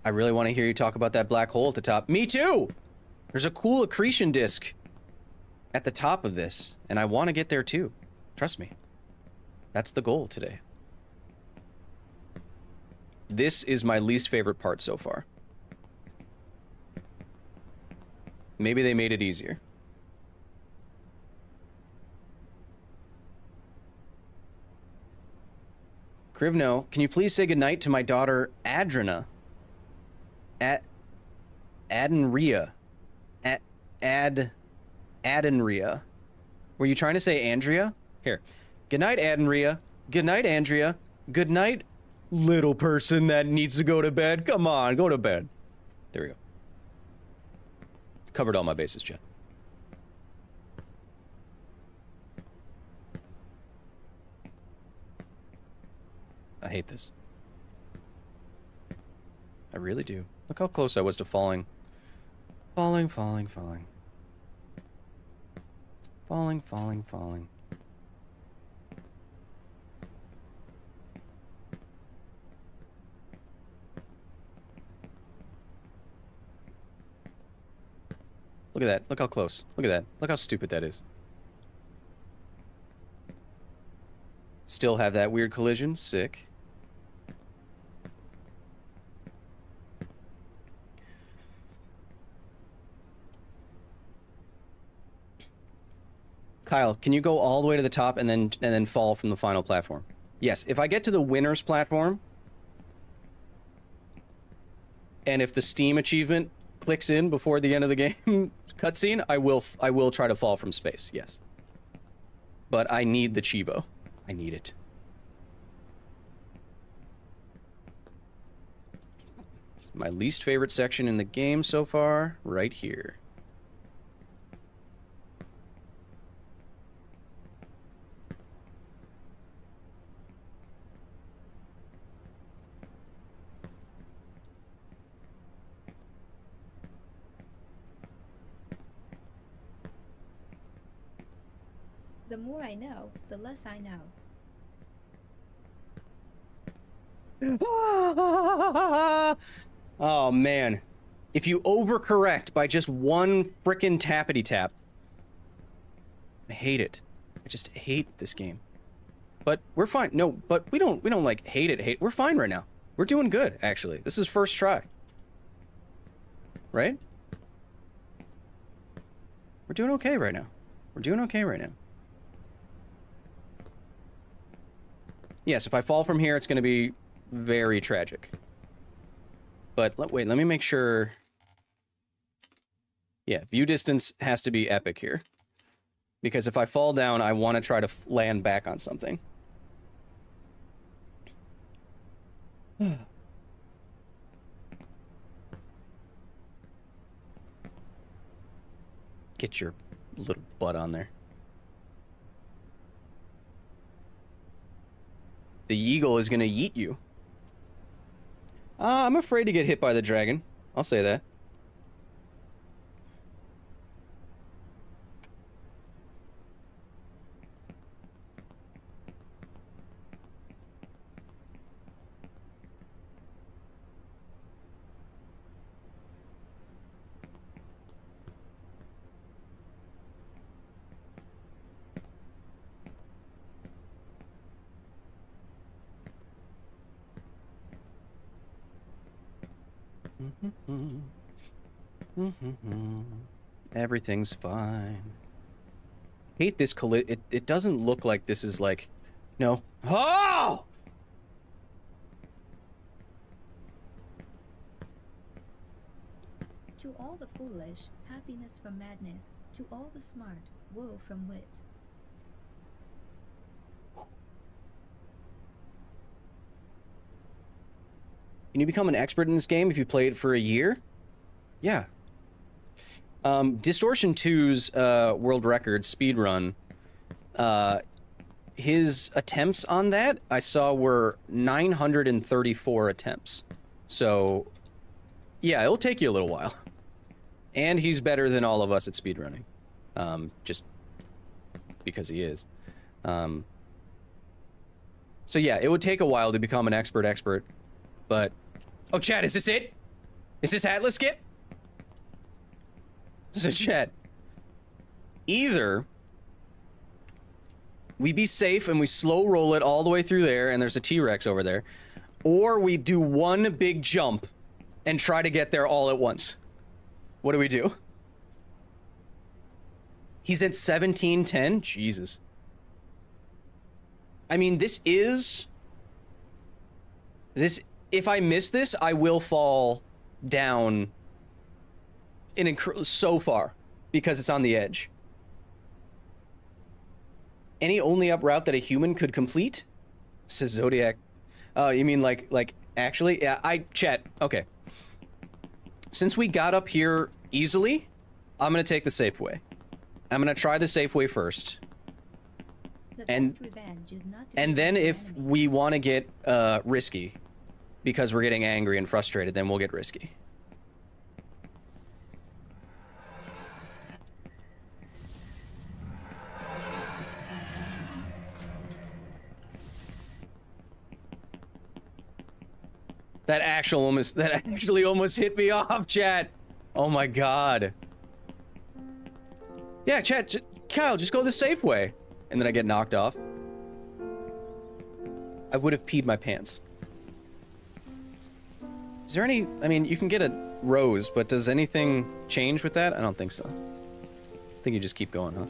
I really want to hear you talk about that black hole at the top. Me too! There's a cool accretion disk at the top of this, and I want to get there too. Trust me. That's the goal today. This is my least favorite part so far. Maybe they made it easier. Krivno, can you please say goodnight to my daughter, Adrina? Adenria. Adenria. Were you trying to say Andrea? Here. Good night, Adenria. Good night, Andrea. Good night, little person that needs to go to bed. Come on, go to bed. There we go. Covered all my bases, Jen. I hate this. I really do. Look how close I was to falling. Falling, falling, falling. Falling, falling, falling. Look at that. Look how close. Look at that. Look how stupid that is. Still have that weird collision. Sick. Kyle, can you go all the way to the top and then fall from the final platform? Yes, if I get to the winner's platform, and if the Steam achievement clicks in before the end of the game cutscene, I will try to fall from space. Yes, but I need the Chivo. I need it. My least favorite section in the game so far, right here. The more I know, the less I know. Oh man. If you overcorrect by just one frickin' tappity tap. I hate it. I just hate this game. But we're fine. No, but we don't like hate it. We're fine right now. We're doing good, actually. This is first try. Right? We're doing okay right now. We're doing okay right now. Yes, if I fall from here, it's going to be very tragic. But wait, let me make sure. Yeah, view distance has to be epic here. Because if I fall down, I want to try to land back on something. Get your little butt on there. The eagle is gonna yeet you. I'm afraid to get hit by the dragon. I'll say that. Everything's fine. Hate this it doesn't look like this is like... No. Oh! To all the foolish, happiness from madness. To all the smart, woe from wit. Can you become an expert in this game if you play it for a year? Yeah. Distortion 2's world record speedrun, his attempts on that I saw were 934 attempts. So, yeah, it'll take you a little while. And he's better than all of us at speedrunning. Just because he is. So yeah, it would take a while to become an expert, but... Oh, chat, is this it? Is this Atlas skip? So chat, either we be safe and we slow roll it all the way through there and there's a T-Rex over there, or we do one big jump and try to get there all at once. What do we do? He's at 1710? Jesus. I mean, if I miss this, I will fall down so far because it's on the edge. Any only up route that a human could complete? Says Zodiac. Oh, you mean like actually? Yeah, chat. Okay. Since we got up here easily, I'm gonna take the safe way. I'm gonna try the safe way first. And then if we want to get risky, because we're getting angry and frustrated, then we'll get risky. That actually almost hit me off, chat. Oh my god. Yeah, chat, Kyle, just go the safe way. And then I get knocked off. I would have peed my pants. Is there any... I mean, you can get a rose, but does anything change with that? I don't think so. I think you just keep going, huh?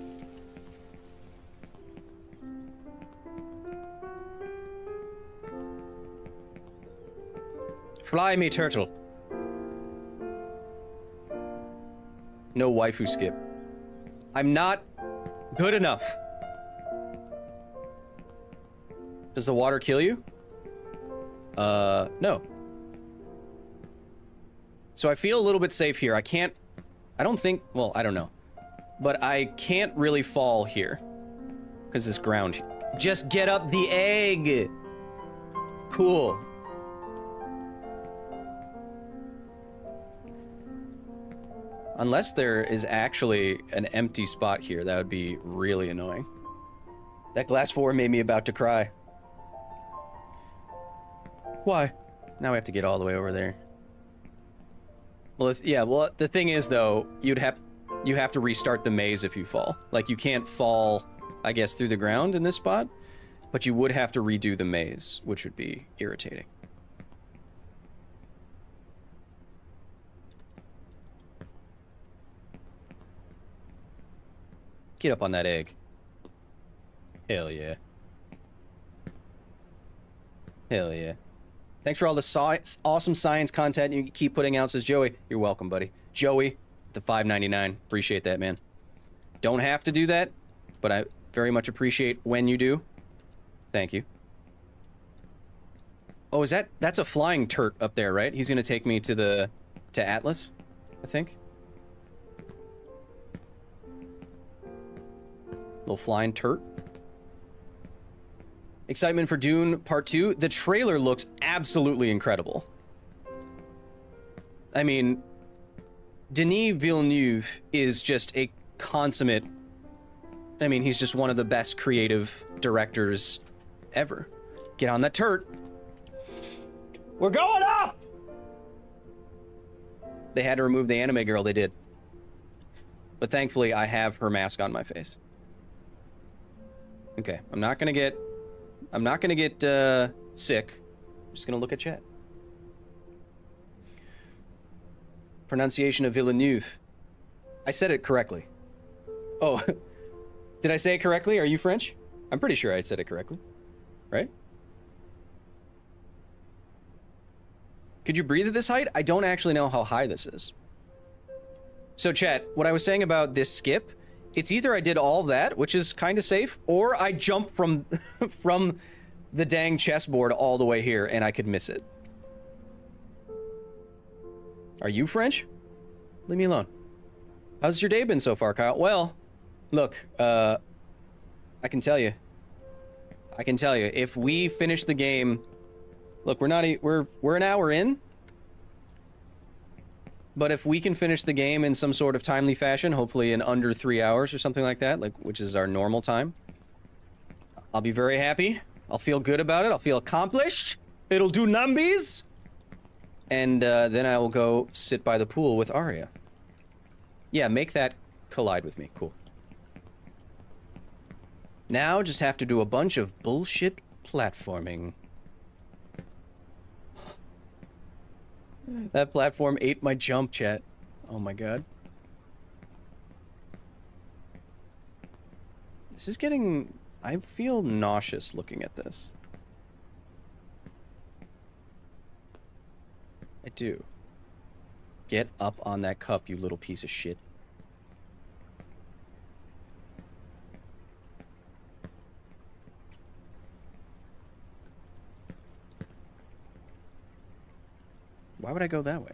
Fly me, turtle. No waifu skip. I'm not good enough. Does the water kill you? No. So I feel a little bit safe here. I don't think, well, I don't know. But I can't really fall here. Because this ground. Just get up the egg! Cool. Unless there is actually an empty spot here, that would be really annoying. That glass 4 made me about to cry. Why? Now we have to get all the way over there. Well, yeah, well, the thing is, though, you have to restart the maze if you fall. Like, you can't fall, I guess, through the ground in this spot, but you would have to redo the maze, which would be irritating. Get up on that egg. Hell yeah. Hell yeah. Thanks for all the awesome science content you keep putting out, says Joey. You're welcome, buddy. Joey, the $5.99. Appreciate that, man. Don't have to do that, but I very much appreciate when you do. Thank you. Oh, that's a flying turret up there, right? He's gonna take me to Atlas, I think. Little flying turret. Excitement for Dune Part 2. The trailer looks absolutely incredible. I mean, Denis Villeneuve is just a consummate... I mean, he's just one of the best creative directors ever. Get on that turret. We're going up! They had to remove the anime girl, they did. But thankfully, I have her mask on my face. Okay, I'm not gonna get sick. I'm just gonna look at chat. Pronunciation of Villeneuve. I said it correctly. Oh, did I say it correctly? Are you French? I'm pretty sure I said it correctly. Right? Could you breathe at this height? I don't actually know how high this is. So chat, what I was saying about this skip, it's either I did all that, which is kind of safe, or I jumped from from the dang chessboard all the way here and I could miss it. Are you French? Leave me alone. How's your day been so far, Kyle? Well, look, I can tell you. If we finish the game, look, we're an hour in. But if we can finish the game in some sort of timely fashion, hopefully in under 3 hours or something like that, which is our normal time, I'll be very happy. I'll feel good about it. I'll feel accomplished. It'll do numbies. And then I will go sit by the pool with Arya. Yeah, make that collide with me. Cool. Now just have to do a bunch of bullshit platforming. That platform ate my jump, chat. Oh my god. This is getting... I feel nauseous looking at this. I do. Get up on that cup, you little piece of shit. Why would I go that way?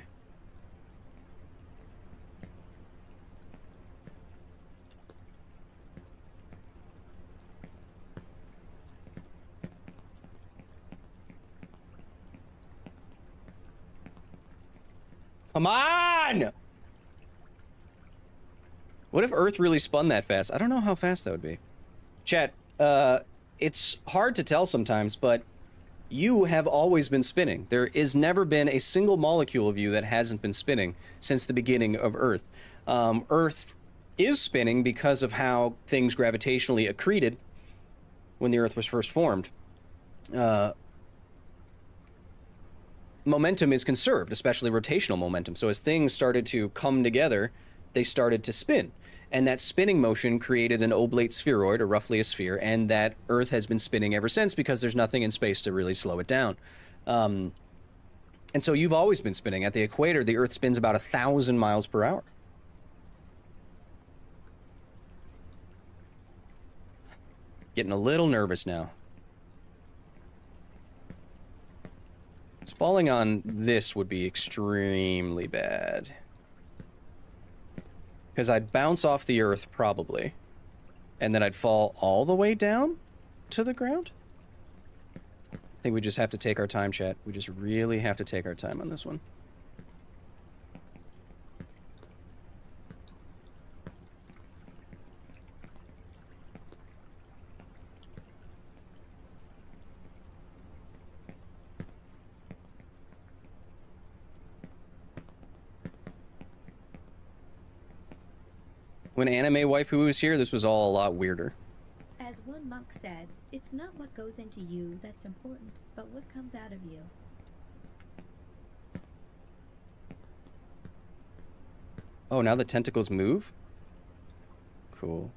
Come on! What if Earth really spun that fast? I don't know how fast that would be. Chat, it's hard to tell sometimes, but you have always been spinning. There has never been a single molecule of you that hasn't been spinning since the beginning of Earth. Earth is spinning because of how things gravitationally accreted when the Earth was first formed. Momentum is conserved, especially rotational momentum. So as things started to come together, they started to spin. And that spinning motion created an oblate spheroid, or roughly a sphere, and that Earth has been spinning ever since because there's nothing in space to really slow it down. And so you've always been spinning. At the equator, the Earth spins about 1,000 miles per hour. Getting a little nervous now. It's Falling on this would be extremely bad. Because I'd bounce off the earth, probably. And then I'd fall all the way down to the ground? I think we just have to take our time, chat. We just really have to take our time on this one. When anime waifu was here, this was all a lot weirder. As one monk said, it's not what goes into you that's important, but what comes out of you. Oh, now the tentacles move? Cool.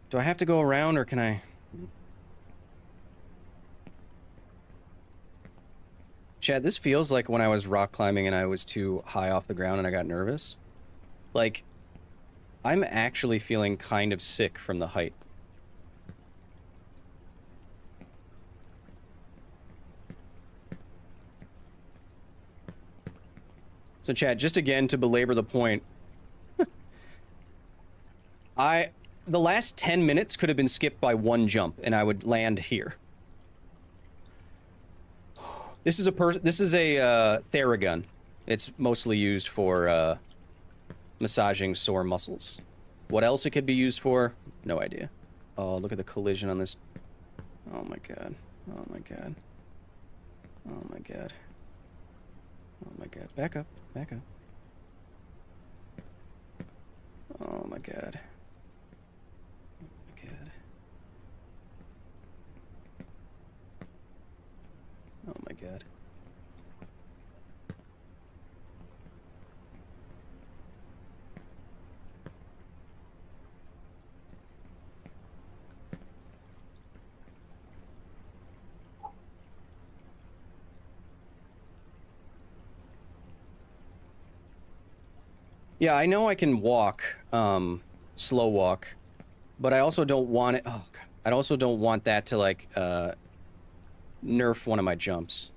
Do I have to go around, or can I... Chad, this feels like when I was rock climbing and I was too high off the ground and I got nervous. Like, I'm actually feeling kind of sick from the height. So Chad, just again to belabor the point, the last 10 minutes could have been skipped by one jump and I would land here. This is a Theragun. It's mostly used for massaging sore muscles. What else it could be used for? No idea. Oh, look at the collision on this. Oh my god. Oh my god. Oh my god. Oh my god. Back up. Back up. Oh my god. Oh my god. Oh my god. Yeah, I know I can walk, slow walk, but I also don't want it, oh god, I also don't want that to, like, nerf one of my jumps,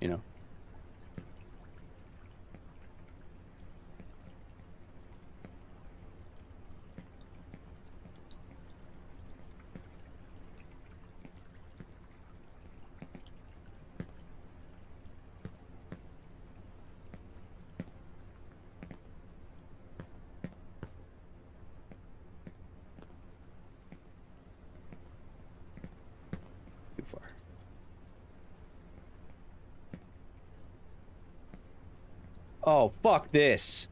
you know? Too far. Oh, fuck this.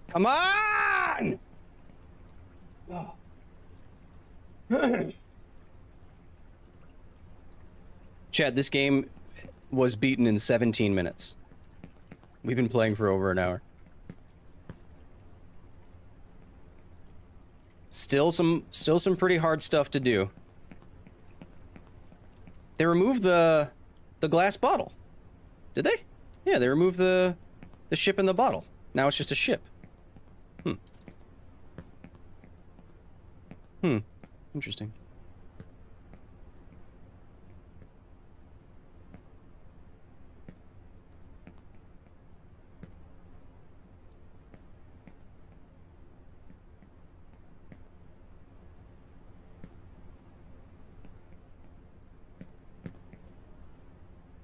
Come on! Oh. Chad, this game was beaten in 17 minutes. We've been playing for over an hour. Still some pretty hard stuff to do. They removed the glass bottle. Did they? Yeah, they removed the ship in the bottle. Now it's just a ship. Interesting.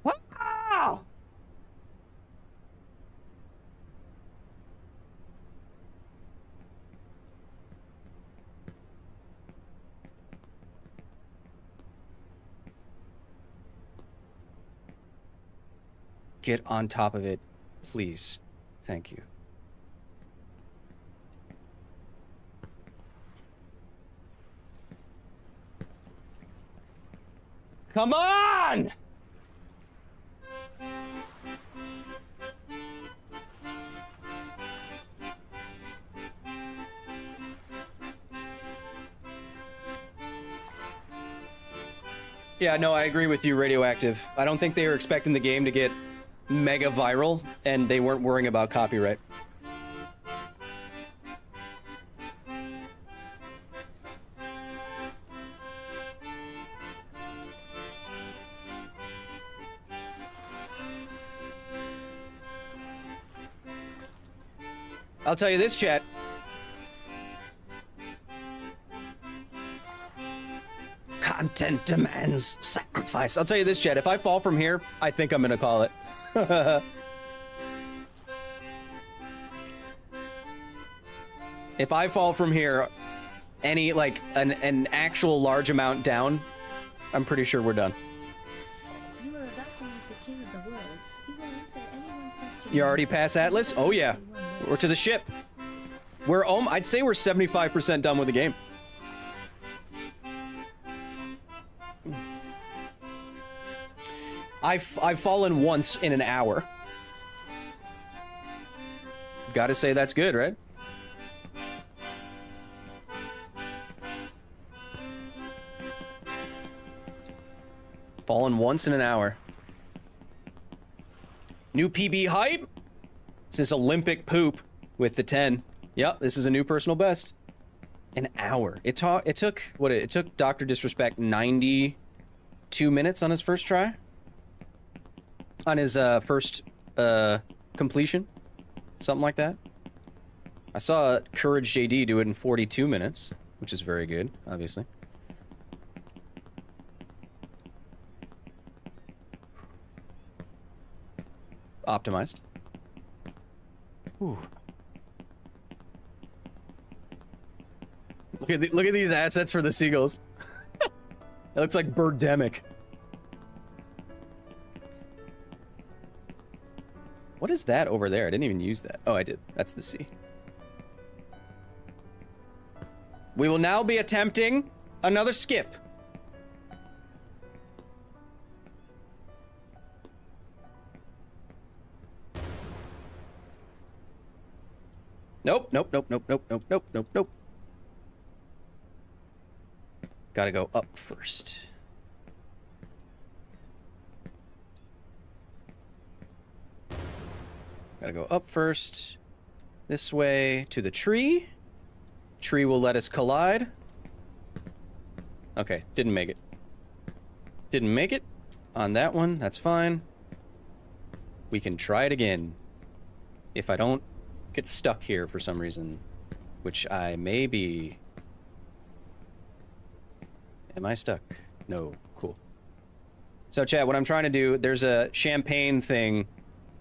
Wow! Get on top of it, please. Thank you. Come on! Yeah, no, I agree with you, Radioactive. I don't think they were expecting the game to get mega viral, and they weren't worrying about copyright. I'll tell you this, chat. Content demands sacrifice. I'll tell you this, chat. If I fall from here, I think I'm gonna call it. If I fall from here, any, like, an actual large amount down, I'm pretty sure we're done. You are about to meet the king of the world. He will answer any one question. You already past Atlas? Oh, yeah. We're to the ship. We're, I'd say we're 75% done with the game. I've fallen once in an hour. Gotta say that's good, right? Fallen once in an hour. New PB hype? This is Olympic poop with the 10. Yep, this is a new personal best. An hour. It took Dr. Disrespect 92 minutes on his first try. On his first completion. Something like that. I saw Courage JD do it in 42 minutes, which is very good, obviously. Optimized. Ooh. Look at these assets for the seagulls. It looks like Birdemic. What is that over there? I didn't even use that. Oh, I did. That's the sea. We will now be attempting another skip. Nope, nope, nope, nope, nope, nope, nope, nope, nope. Gotta go up first. Gotta go up first. This way to the tree. Tree will let us collide. Okay, didn't make it. Didn't make it on that one. That's fine. We can try it again. If I don't get stuck here for some reason, which I may be. Am I stuck? No. Cool. So, chat, what I'm trying to do, there's a champagne thing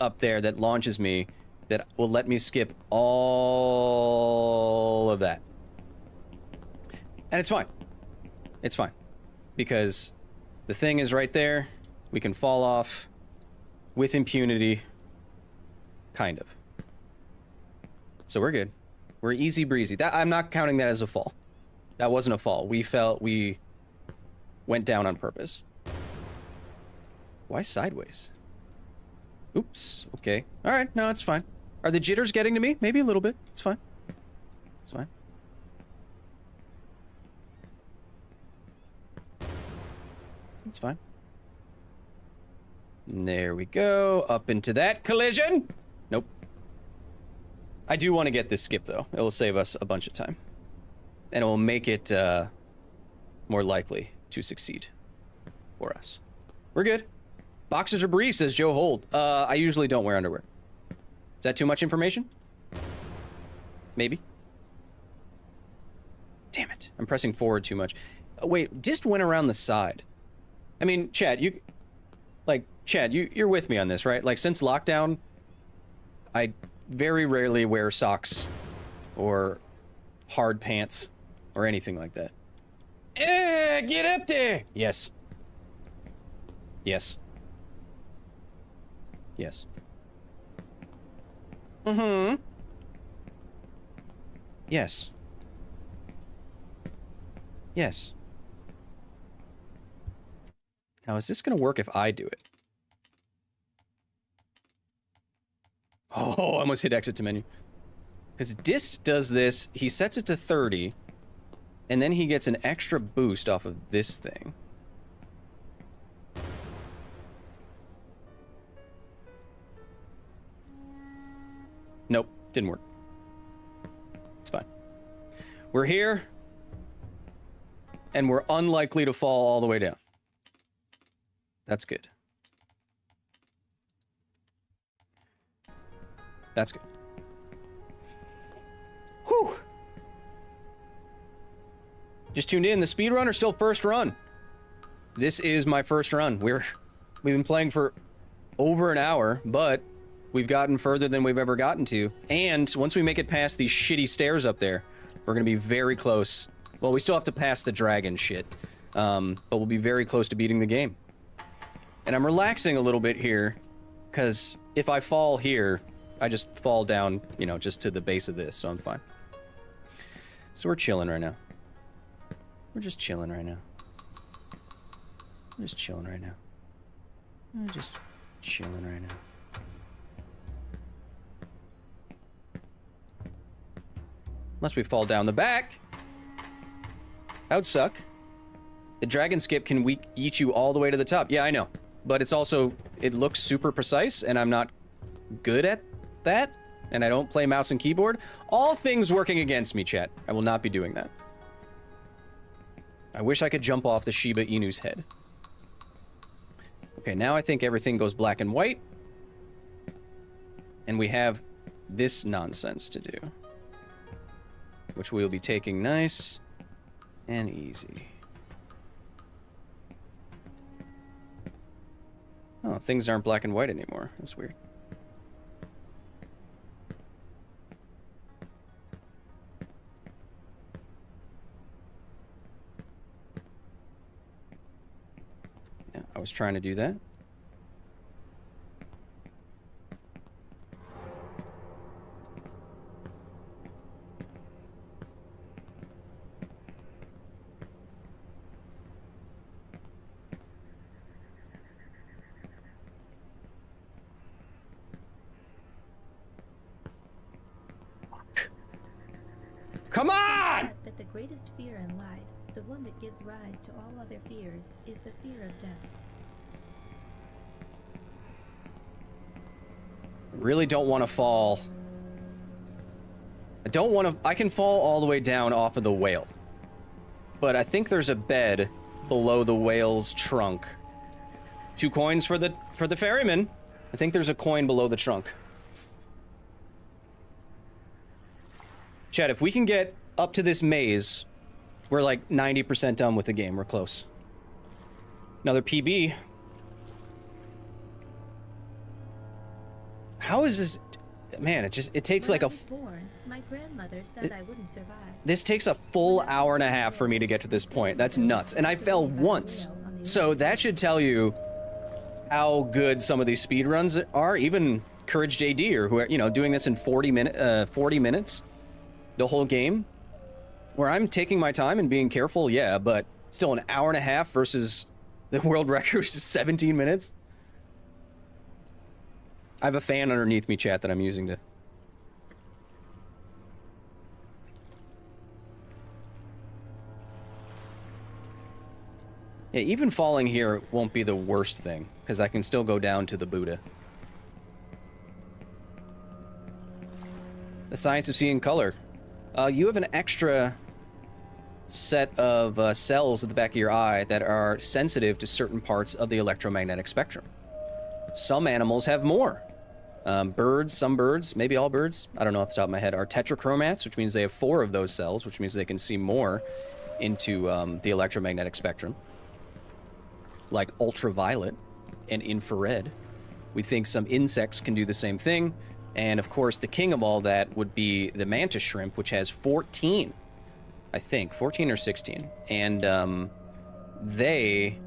up there that launches me that will let me skip all of that. And it's fine. It's fine. Because the thing is right there. We can fall off with impunity. Kind of. So we're good. We're easy breezy. That, I'm not counting that as a fall. That wasn't a fall. We went down on purpose. Why sideways? Oops. Okay. All right. No, it's fine. Are the jitters getting to me? Maybe a little bit. It's fine. It's fine. It's fine. There we go. Up into that collision. Nope. I do want to get this skip, though. It will save us a bunch of time. And it will make it more likely to succeed for us. We're good. Boxers or briefs, says Joe Hold. I usually don't wear underwear. Is that too much information? Maybe. Damn it. I'm pressing forward too much. Wait, dist went around the side. I mean, Chad, you're with me on this, right? Like, since lockdown, I very rarely wear socks or hard pants or anything like that. Get up there! Yes. Yes. Yes. Mm-hmm. Yes. Yes. Now, is this gonna work if I do it? Oh, I almost hit exit to menu. Because Dist does this, he sets it to 30, and then he gets an extra boost off of this thing. Nope, didn't work. It's fine. We're here, and we're unlikely to fall all the way down. That's good. That's good. Whew. Just tuned in. The speed run or still first run? This is my first run. We've been playing for over an hour, but we've gotten further than we've ever gotten to. And once we make it past these shitty stairs up there, we're gonna be very close. Well, we still have to pass the dragon shit, but we'll be very close to beating the game. And I'm relaxing a little bit here, because if I fall here, I just fall down, you know, just to the base of this, so I'm fine. So we're chilling right now. We're just chilling right now. We're just chilling right now. We're just chilling right now. Unless we fall down the back. That would suck. The dragon skip can eat you all the way to the top. Yeah, I know. But it's also, it looks super precise, and I'm not good at that, and I don't play mouse and keyboard. All things working against me, chat. I will not be doing that. I wish I could jump off the Shiba Inu's head. Okay, now I think everything goes black and white. And we have this nonsense to do. Which we'll be taking nice and easy. Oh, things aren't black and white anymore. That's weird. Yeah, I was trying to do that. Come on! It's said that the greatest fear in life, the one that gives rise to all other fears, is the fear of death. I really don't want to fall. I don't want to... I can fall all the way down off of the whale. But I think there's a bed below the whale's trunk. 2 coins for the ferryman. I think there's a coin below the trunk. Chad, if we can get up to this maze, we're like 90% done with the game. We're close. Another PB. How is this? Man, it takes like a... When I was born, my grandmother said I wouldn't survive. This takes a full hour and a half for me to get to this point. That's nuts. And I fell once. So that should tell you how good some of these speedruns are. Even Courage JD, or who, you know, doing this in 40 minutes, the whole game. Where I'm taking my time and being careful, yeah, but still an hour and a half versus the world record, which is 17 minutes. I have a fan underneath me, chat, that I'm using to... Yeah, even falling here won't be the worst thing, because I can still go down to the Buddha. The science of seeing color. You have an extra set of cells at the back of your eye that are sensitive to certain parts of the electromagnetic spectrum. Some animals have more. Birds, some birds, maybe all birds, I don't know off the top of my head, are tetrachromats, which means they have 4 of those cells, which means they can see more into the electromagnetic spectrum, like ultraviolet and infrared. We think some insects can do the same thing, and of course the king of all that would be the mantis shrimp, which has 14, I think, 14 or 16, and they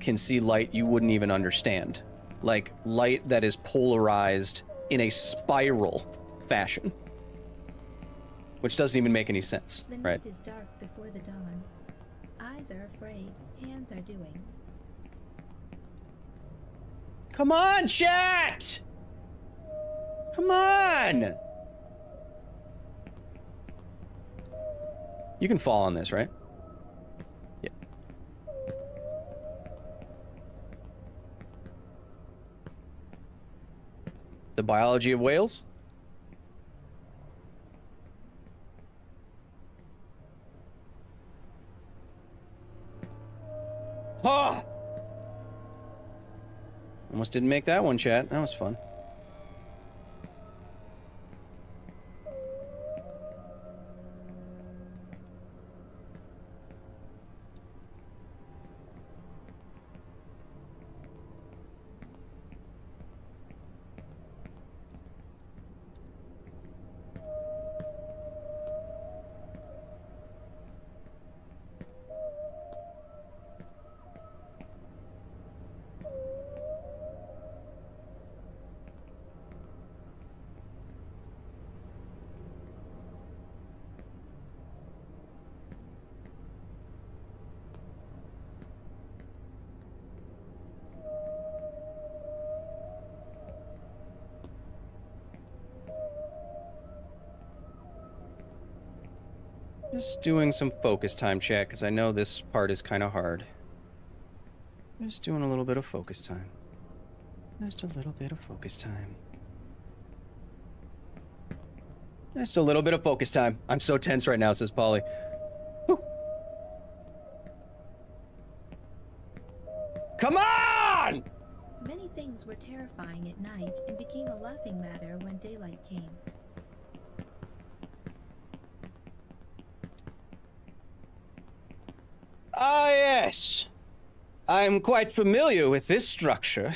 can see light you wouldn't even understand. Like, light that is polarized in a spiral fashion. Which doesn't even make any sense, The right? night is dark before the dawn. Eyes are afraid, hands are doing. Come on, chat! Come on! You can fall on this, right? Yeah. The biology of whales? Ha! Almost didn't make that one, chat. That was fun. Just doing some focus time, chat, because I know this part is kind of hard. Just doing a little bit of focus time. Just a little bit of focus time. Just a little bit of focus time. I'm so tense right now, says Polly. Whew. Come on! Many things were terrifying at night and became a laughing matter when daylight came. Ah, yes. I'm quite familiar with this structure.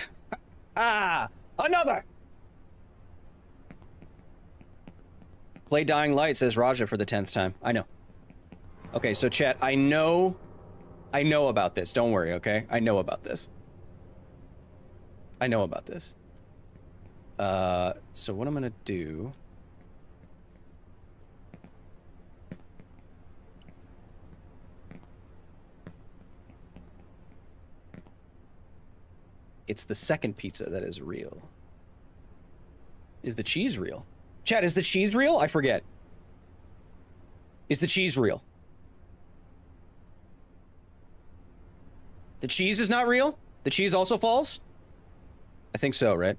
Ah, another! Play Dying Light, says Raja for the 10th time. I know. Okay, so chat, I know about this. Don't worry, okay? I know about this. I know about this. So what I'm gonna do... It's the second pizza that is real. Is the cheese real? Chat, is the cheese real? I forget. Is the cheese real? The cheese is not real? The cheese also falls? I think so, right?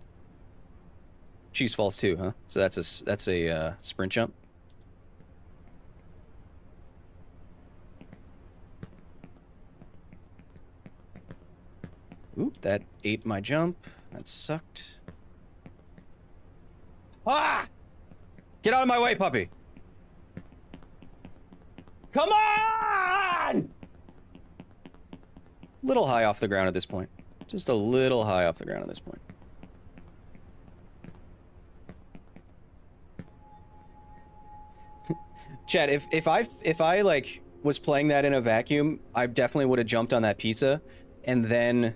Cheese falls too, huh? So that's a sprint jump. Oop, that ate my jump. That sucked. Ah! Get out of my way, puppy! Come on! Little high off the ground at this point. Just a little high off the ground at this point. Chad, if I like was playing that in a vacuum, I definitely would have jumped on that pizza and then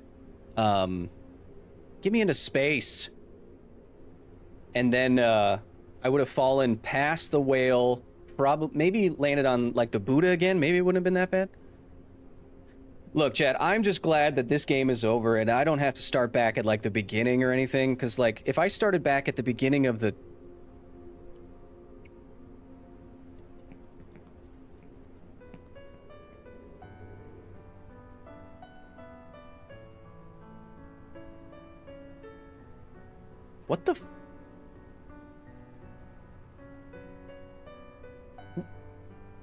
get me into space. And then I would have fallen past the whale, probably maybe landed on like the Buddha again. Maybe it wouldn't have been that bad. Look, Chad, I'm just glad that this game is over and I don't have to start back at like the beginning or anything, because like if I started back at the beginning of the What the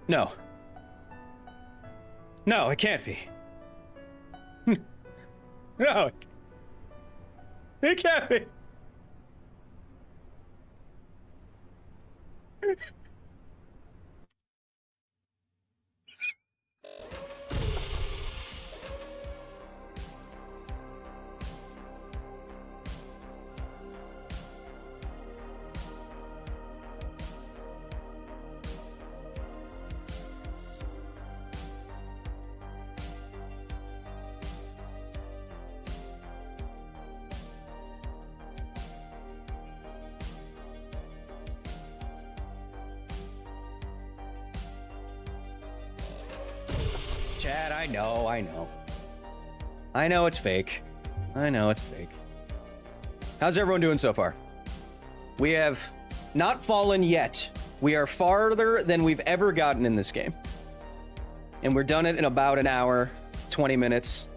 No. No, it can't be. No. It can't be. Chad, I know. I know it's fake. I know it's fake. How's everyone doing so far? We have not fallen yet. We are farther than we've ever gotten in this game. And we're done it in about an hour, 20 minutes.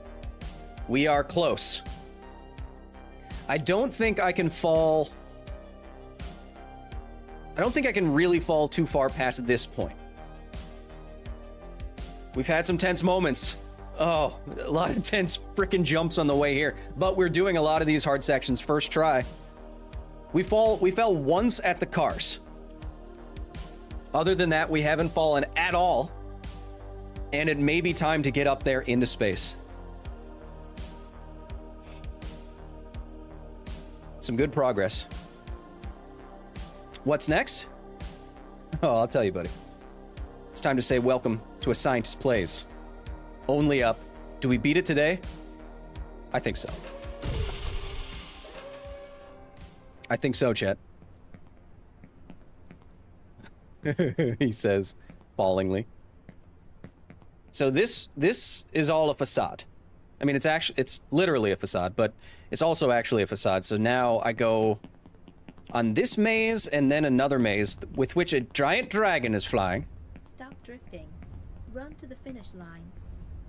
We are close. I don't think I can fall... I don't think I can really fall too far past this point. We've had some tense moments. Oh, a lot of tense freaking jumps on the way here. But we're doing a lot of these hard sections first try. We fell once at the cars. Other than that, we haven't fallen at all. And it may be time to get up there into space. Some good progress. What's next? Oh, I'll tell you, buddy. It's time to say welcome to A Scientist Plays. Only up. Do we beat it today? I think so. I think so, Chet. He says, fallingly. So this is all a facade. I mean, it's literally a facade, but it's also actually a facade. So now I go on this maze and then another maze with which a giant dragon is flying. Stop drifting. Run to the finish line.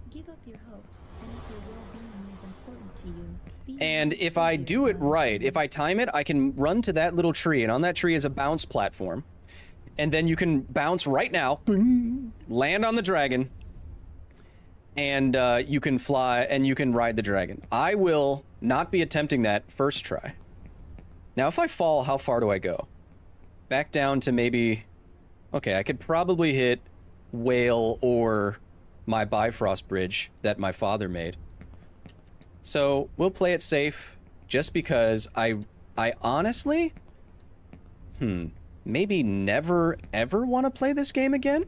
Give up your hopes, and if your well-being is important to you, and if I do it right, if I time it, I can run to that little tree, and on that tree is a bounce platform. And then you can bounce right now, land on the dragon, and you can fly, and you can ride the dragon. I will not be attempting that first try. Now, if I fall, how far do I go? Back down to maybe... Okay, I could probably hit Whale or my Bifrost bridge that my father made. So we'll play it safe just because I honestly, maybe never ever want to play this game again.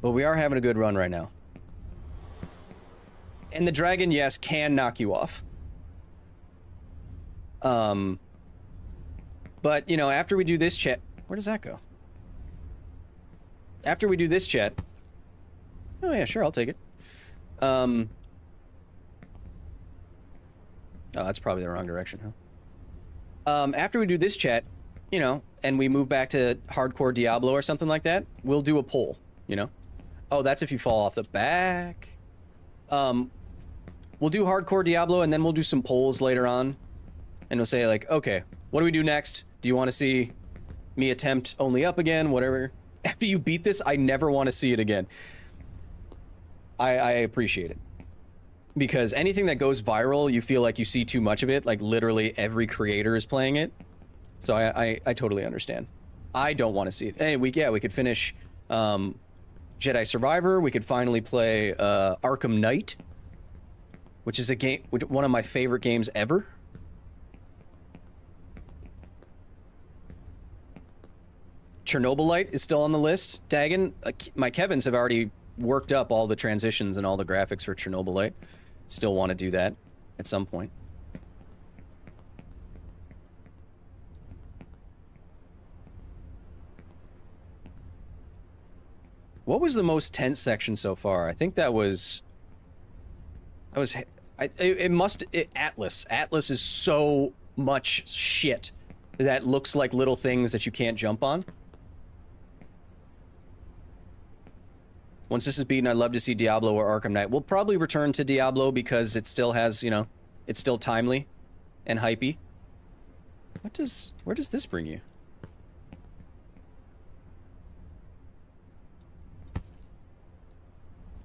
But we are having a good run right now. And the dragon, yes, can knock you off. But, you know, after we do this chat... Where does that go? After we do this chat... Oh, yeah, sure, I'll take it. Oh, that's probably the wrong direction, huh? After we do this chat, you know, and we move back to hardcore Diablo or something like that, we'll do a poll, you know? Oh, that's if you fall off the back. We'll do hardcore Diablo, and then we'll do some polls later on. And we'll say, like, okay, what do we do next? Do you want to see me attempt only up again? Whatever. After you beat this, I never want to see it again. I appreciate it. Because anything that goes viral, you feel like you see too much of it. Like, literally every creator is playing it. So I totally understand. I don't want to see it. Hey, we could finish Jedi Survivor. We could finally play Arkham Knight, which is a game, one of my favorite games ever. Chernobylite is still on the list. Dagon, my Kevins have already worked up all the transitions and all the graphics for Chernobylite. Still want to do that at some point. What was the most tense section so far? I think that was... Atlas. Atlas is so much shit that looks like little things that you can't jump on. Once this is beaten, I'd love to see Diablo or Arkham Knight. We'll probably return to Diablo because it still has, you know, it's still timely and hypey. Where does this bring you?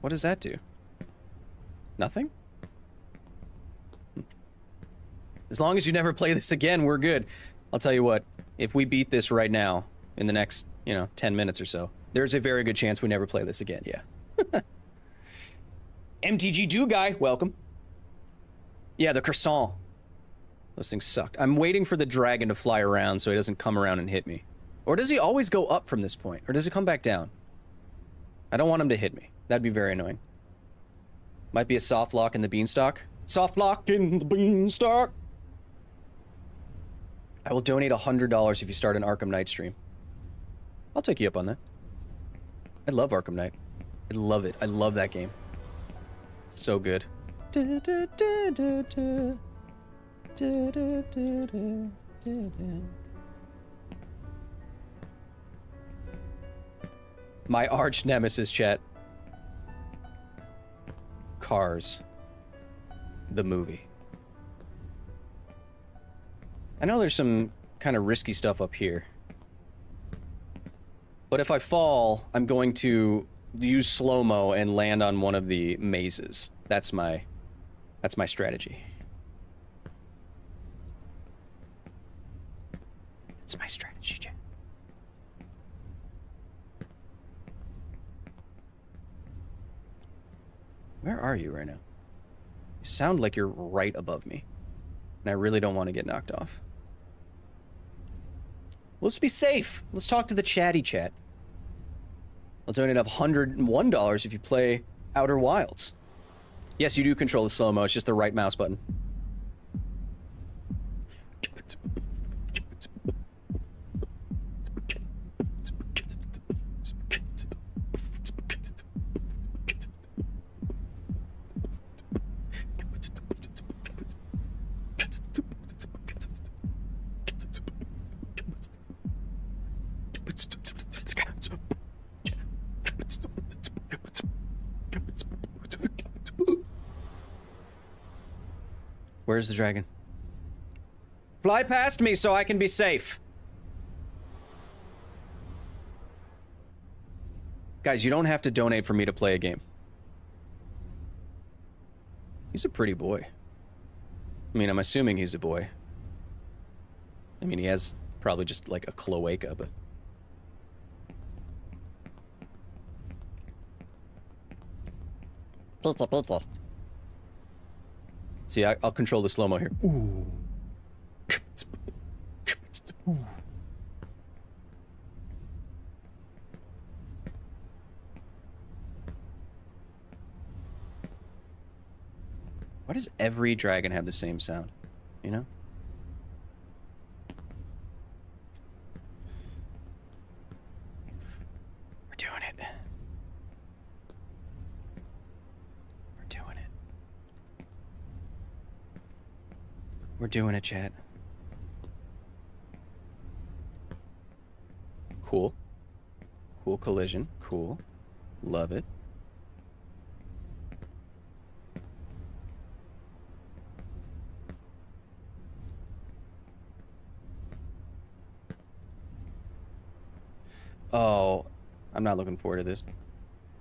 What does that do? Nothing? As long as you never play this again, we're good. I'll tell you what, if we beat this right now, in the next, 10 minutes or so, there's a very good chance we never play this again, yeah. MTG Do Guy, welcome. Yeah, the croissant. Those things sucked. I'm waiting for the dragon to fly around so he doesn't come around and hit me. Or does he always go up from this point? Or does he come back down? I don't want him to hit me. That'd be very annoying. Might be a soft lock in the beanstalk. Soft lock in the beanstalk. I will donate $100 if you start an Arkham Knight stream. I'll take you up on that. I love Arkham Knight. I love it. I love that game. It's so good. My arch nemesis, chat. Cars. The movie. I know there's some kind of risky stuff up here. But if I fall, I'm going to use slow-mo and land on one of the mazes. That's my strategy. That's my strategy, chat. Where are you right now? You sound like you're right above me. And I really don't want to get knocked off. Let's be safe. Let's talk to the chatty chat. I'll donate $101 if you play Outer Wilds. Yes, you do control the slow-mo. It's just the right mouse button. Where's the dragon? Fly past me so I can be safe. Guys, you don't have to donate for me to play a game. He's a pretty boy. I mean, I'm assuming he's a boy. I mean, he has probably just like a cloaca, but... Pizza, pizza. See, I'll control the slow-mo here. Ooh. Why does every dragon have the same sound? You know? We're doing it. We're doing it. We're doing it, chat. Cool. Cool collision. Cool. Love it. Oh, I'm not looking forward to this.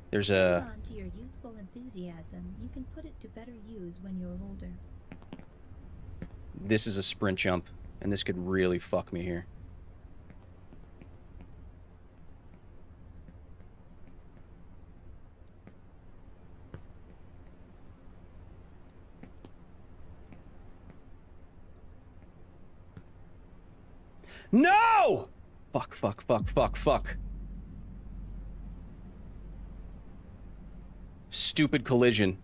There's a... Hold on to your youthful enthusiasm. You can put it to better use when you're older. This is a sprint jump, and this could really fuck me here. No! Fuck, fuck, fuck, fuck, fuck. Stupid collision.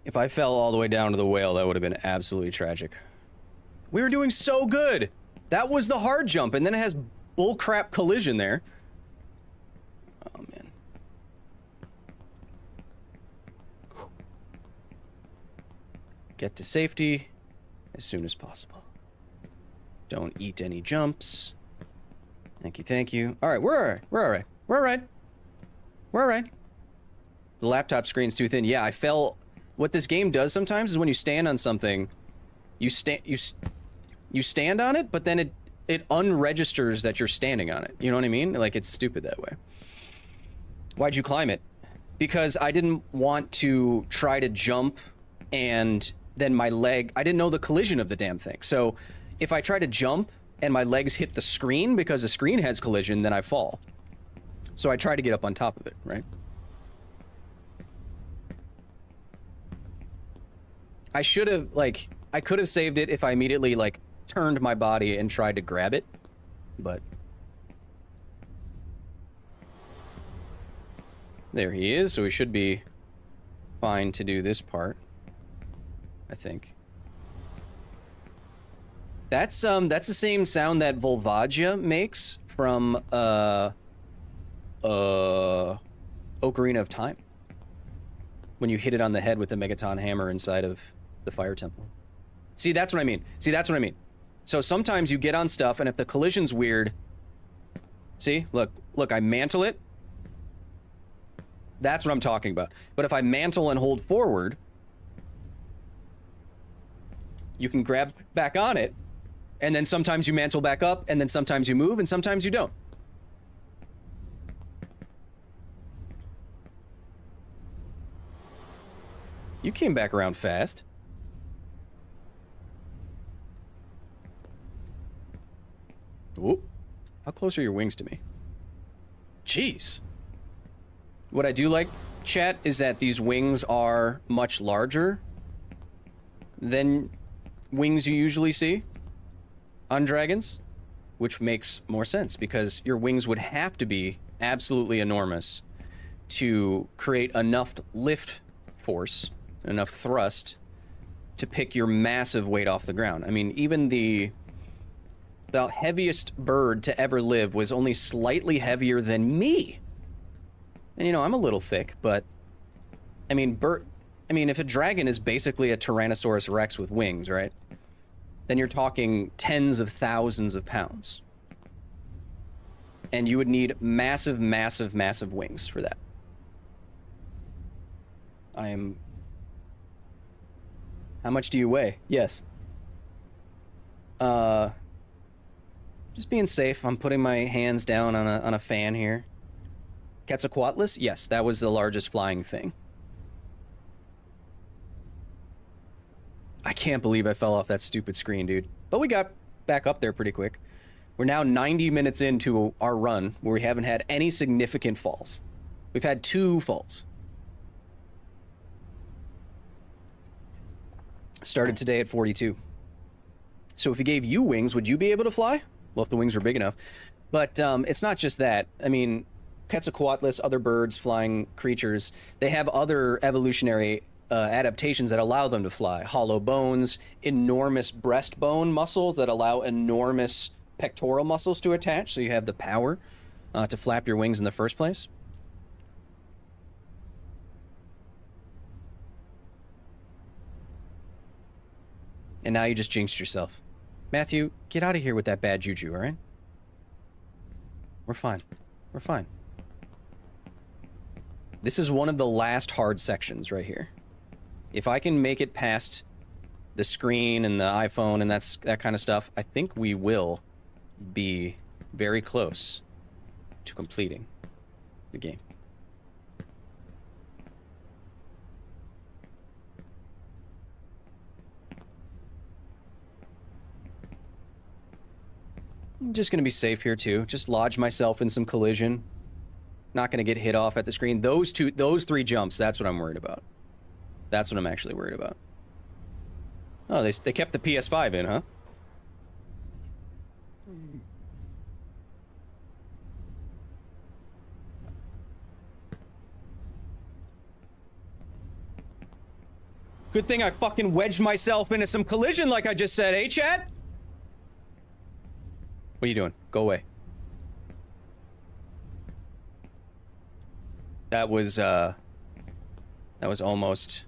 If I fell all the way down to the whale, that would have been absolutely tragic. We were doing so good! That was the hard jump, and then it has bullcrap collision there. Oh, man. Get to safety as soon as possible. Don't eat any jumps. Thank you, thank you. Alright, we're alright. We're alright. We're all right. We're all right. The laptop screen's too thin. Yeah, I fell. What this game does sometimes is when you stand on something, you stand on it, but then it unregisters that you're standing on it. You know what I mean? Like, it's stupid that way. Why'd you climb it? Because I didn't want to try to jump and then my leg, I didn't know the collision of the damn thing. So if I try to jump and my legs hit the screen because the screen has collision, then I fall. So I try to get up on top of it, right? I should have, like, I could have saved it if I immediately, like, turned my body and tried to grab it, but... There he is, so we should be fine to do this part, I think. That's the same sound that Volvagia makes from, Ocarina of Time. When you hit it on the head with the Megaton hammer inside of the Fire Temple. See, that's what I mean. See, that's what I mean. So sometimes you get on stuff, and if the collision's weird... See? Look, I mantle it. That's what I'm talking about. But if I mantle and hold forward, you can grab back on it, and then sometimes you mantle back up, and then sometimes you move, and sometimes you don't. You came back around fast. Ooh. How close are your wings to me? Jeez. What I do like, chat, is that these wings are much larger than wings you usually see on dragons, which makes more sense because your wings would have to be absolutely enormous to create enough lift force, enough thrust to pick your massive weight off the ground. I mean, even the heaviest bird to ever live was only slightly heavier than me. And you know, I'm a little thick, but I mean, if a dragon is basically a Tyrannosaurus Rex with wings, right? Then you're talking tens of thousands of pounds. And you would need massive, massive, massive wings for that. How much do you weigh? Yes. Just being safe. I'm putting my hands down on a fan here. Quetzalcoatlus? Yes, that was the largest flying thing. I can't believe I fell off that stupid screen, dude. But we got back up there pretty quick. We're now 90 minutes into our run where we haven't had any significant falls. We've had 2 falls. Started today at 42. So if he gave you wings, would you be able to fly? Well, if the wings were big enough. But it's not just that. I mean, Quetzalcoatlus, other birds, flying creatures, they have other evolutionary adaptations that allow them to fly. Hollow bones, enormous breastbone muscles that allow enormous pectoral muscles to attach, so you have the power to flap your wings in the first place. And now you just jinxed yourself. Matthew, get out of here with that bad juju, all right? We're fine. We're fine. This is one of the last hard sections right here. If I can make it past the screen and the iPhone and that kind of stuff, I think we will be very close to completing the game. I'm just gonna be safe here too. Just lodge myself in some collision. Not gonna get hit off at the screen. Those 3 jumps, that's what I'm worried about. That's what I'm actually worried about. Oh, they kept the PS5 in, huh? Good thing I fucking wedged myself into some collision like I just said, eh, chat? What are you doing? Go away. That was almost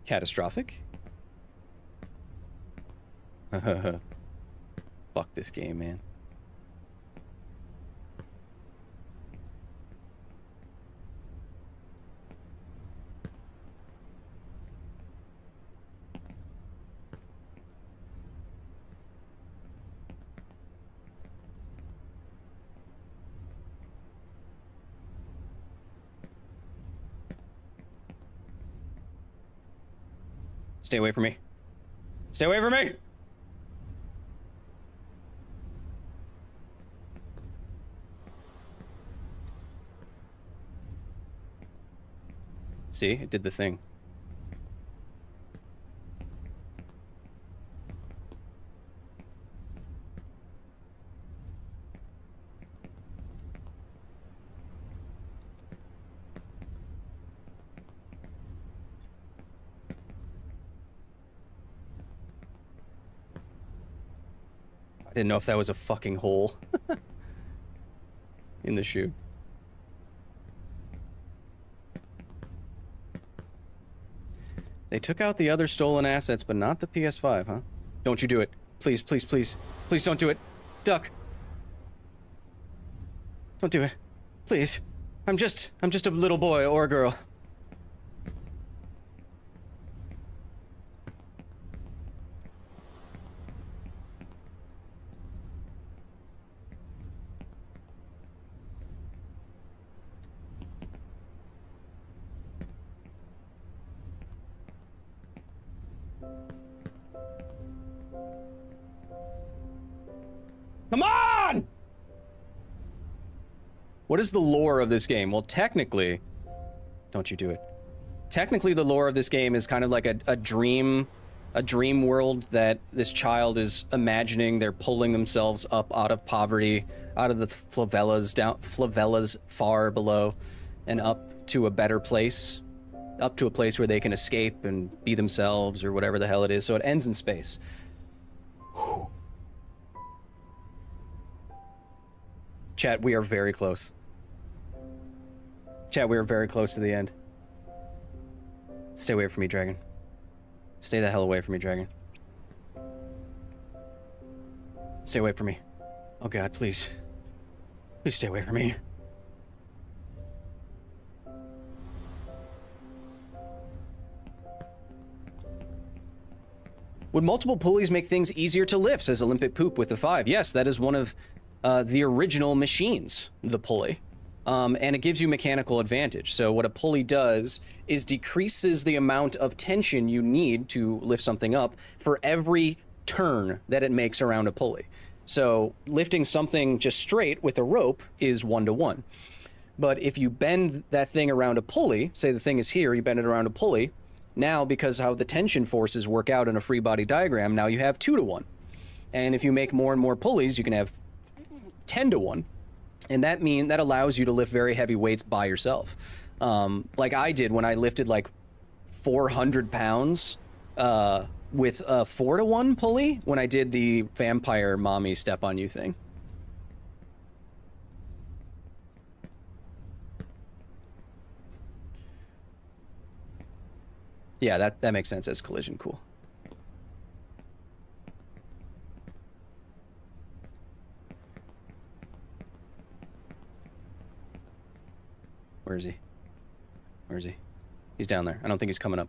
catastrophic. Fuck this game, man. Stay away from me. Stay away from me! See? It did the thing. I didn't know if that was a fucking hole in the shoe. They took out the other stolen assets, but not the PS5, huh? Don't you do it. Please, please, please. Please don't do it. Duck. Don't do it. Please. I'm just a little boy or a girl. Come on! What is the lore of this game? Well, technically... Don't you do it. Technically, the lore of this game is kind of like a dream world that this child is imagining. They're pulling themselves up out of poverty, out of the favelas far below, and up to a better place. Up to a place where they can escape and be themselves, or whatever the hell it is. So it ends in space. Whew. Chat, we are very close. Chat, we are very close to the end. Stay away from me, dragon. Stay the hell away from me, dragon. Stay away from me. Oh god, please. Please stay away from me. Would multiple pulleys make things easier to lift, says Olympic Poop with the 5. Yes, that is one of the original machines, the pulley. And it gives you mechanical advantage. So what a pulley does is decreases the amount of tension you need to lift something up for every turn that it makes around a pulley. So lifting something just straight with a rope is 1-to-1. But if you bend that thing around a pulley, say the thing is here, you bend it around a pulley, now because how the tension forces work out in a free body diagram, now you have 2-to-1. And if you make more and more pulleys, you can have 10-to-1. And that allows you to lift very heavy weights by yourself. Like I did when I lifted like 400 pounds with a 4-to-1 pulley when I did the vampire mommy step on you thing. Yeah, that makes sense as collision. Cool. Where is he? Where is he? He's down there. I don't think he's coming up.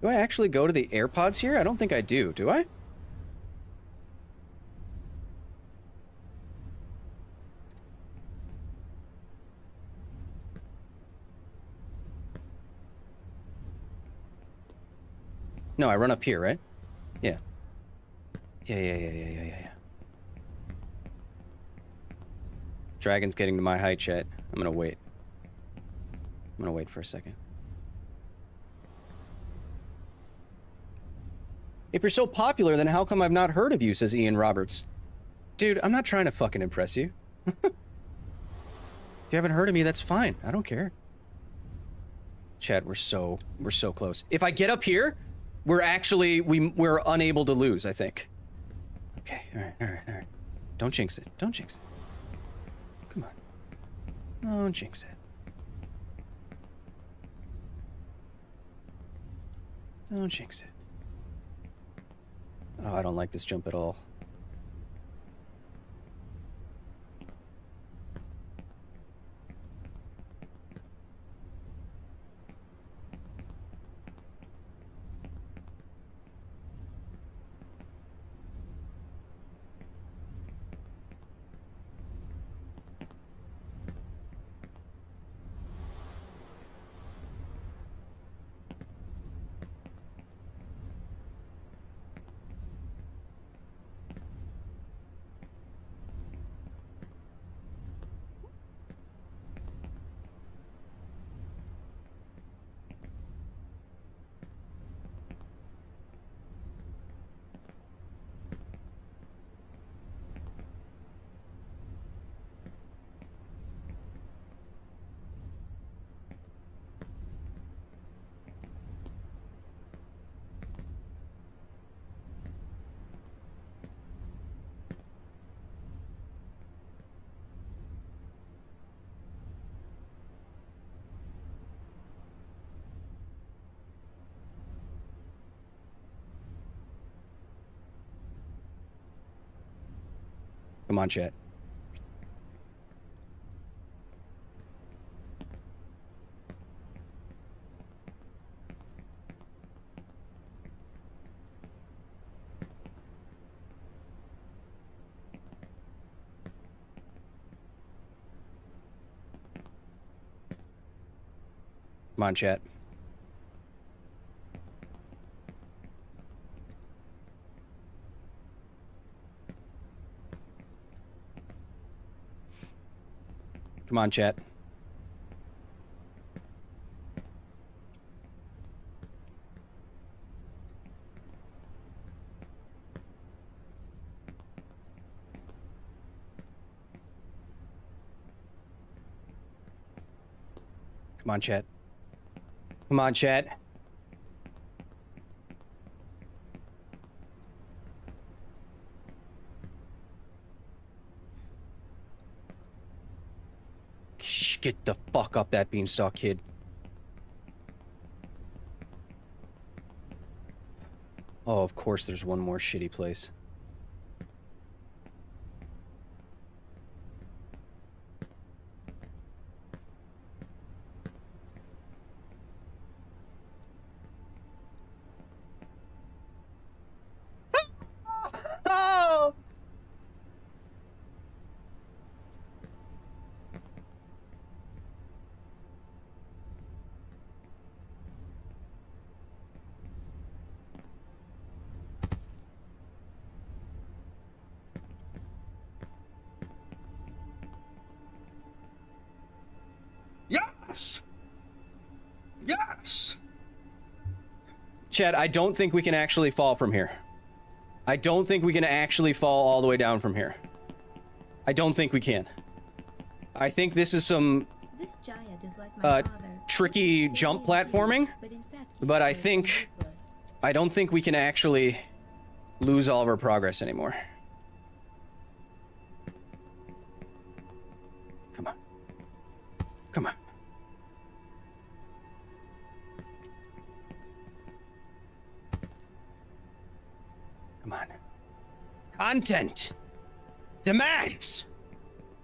Do I actually go to the AirPods here? I don't think I do I? No, I run up here, right? Yeah. Yeah. Dragon's getting to my height, chat. I'm gonna wait. I'm gonna wait for a second. If you're so popular, then how come I've not heard of you, says Ian Roberts. Dude, I'm not trying to fucking impress you. If you haven't heard of me, that's fine. I don't care. Chat, we're so close. If I get up here, we're actually, we're unable to lose, I think. Okay, alright. Don't jinx it. Don't jinx it. Come on. Don't jinx it. Don't jinx it. Oh, I don't like this jump at all. Come on, chat. Come on, chat. Come on, chat. Come on, chat. Come on, chat. Shh, get the fuck up that beanstalk, kid. Oh, of course there's one more shitty place. Oh! Yes! Yes! Chad, I don't think we can actually fall from here. I don't think we can actually fall all the way down from here. I don't think we can. I think this is some This giant is like my father. tricky jump platforming, but I don't think we can actually lose all of our progress anymore. Come on. Come on. Come on. Content demands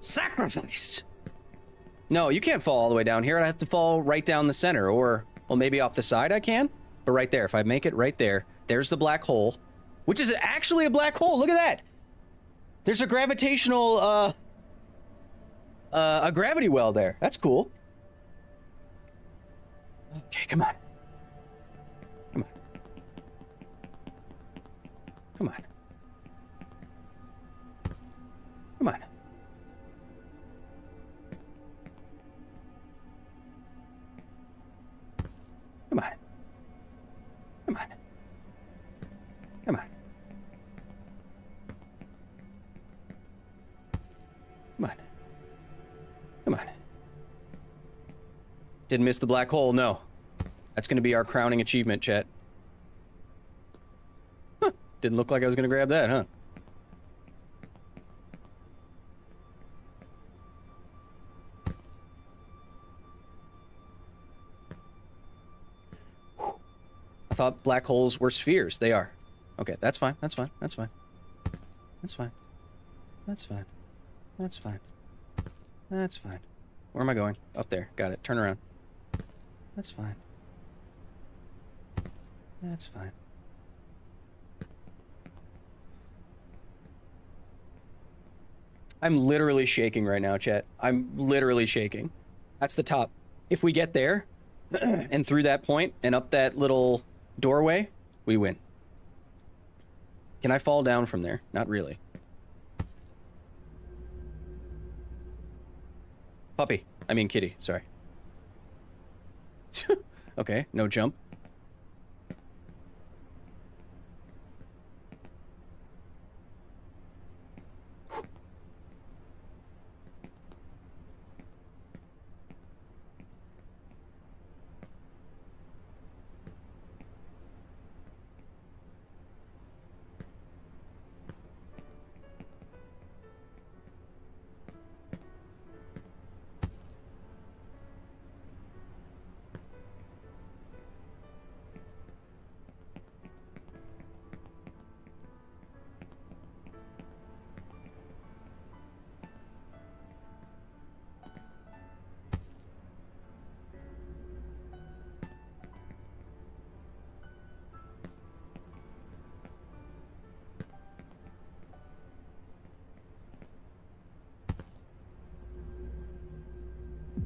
sacrifice. No, you can't fall all the way down here. I have to fall right down the center, or, well, maybe off the side I can. But right there, if I make it right there, there's the black hole, which is actually a black hole. Look at that. There's a gravitational, a gravity well there. That's cool. Okay, come on. Come on. Come on. Come on. Come on. Come on. Come on. Come on. Come on. Didn't miss the black hole, no. That's going to be our crowning achievement, chat. Huh. Didn't look like I was going to grab that, huh? I thought black holes were spheres. They are. Okay, that's fine. That's fine. That's fine. That's fine. That's fine. That's fine. That's fine. Where am I going? Up there. Got it. Turn around. That's fine. That's fine. I'm literally shaking right now, chat. I'm literally shaking. That's the top. If we get there, and through that point, and up that little doorway, we win. Can I fall down from there? Not really. Puppy. I mean kitty, sorry. Okay, no jump.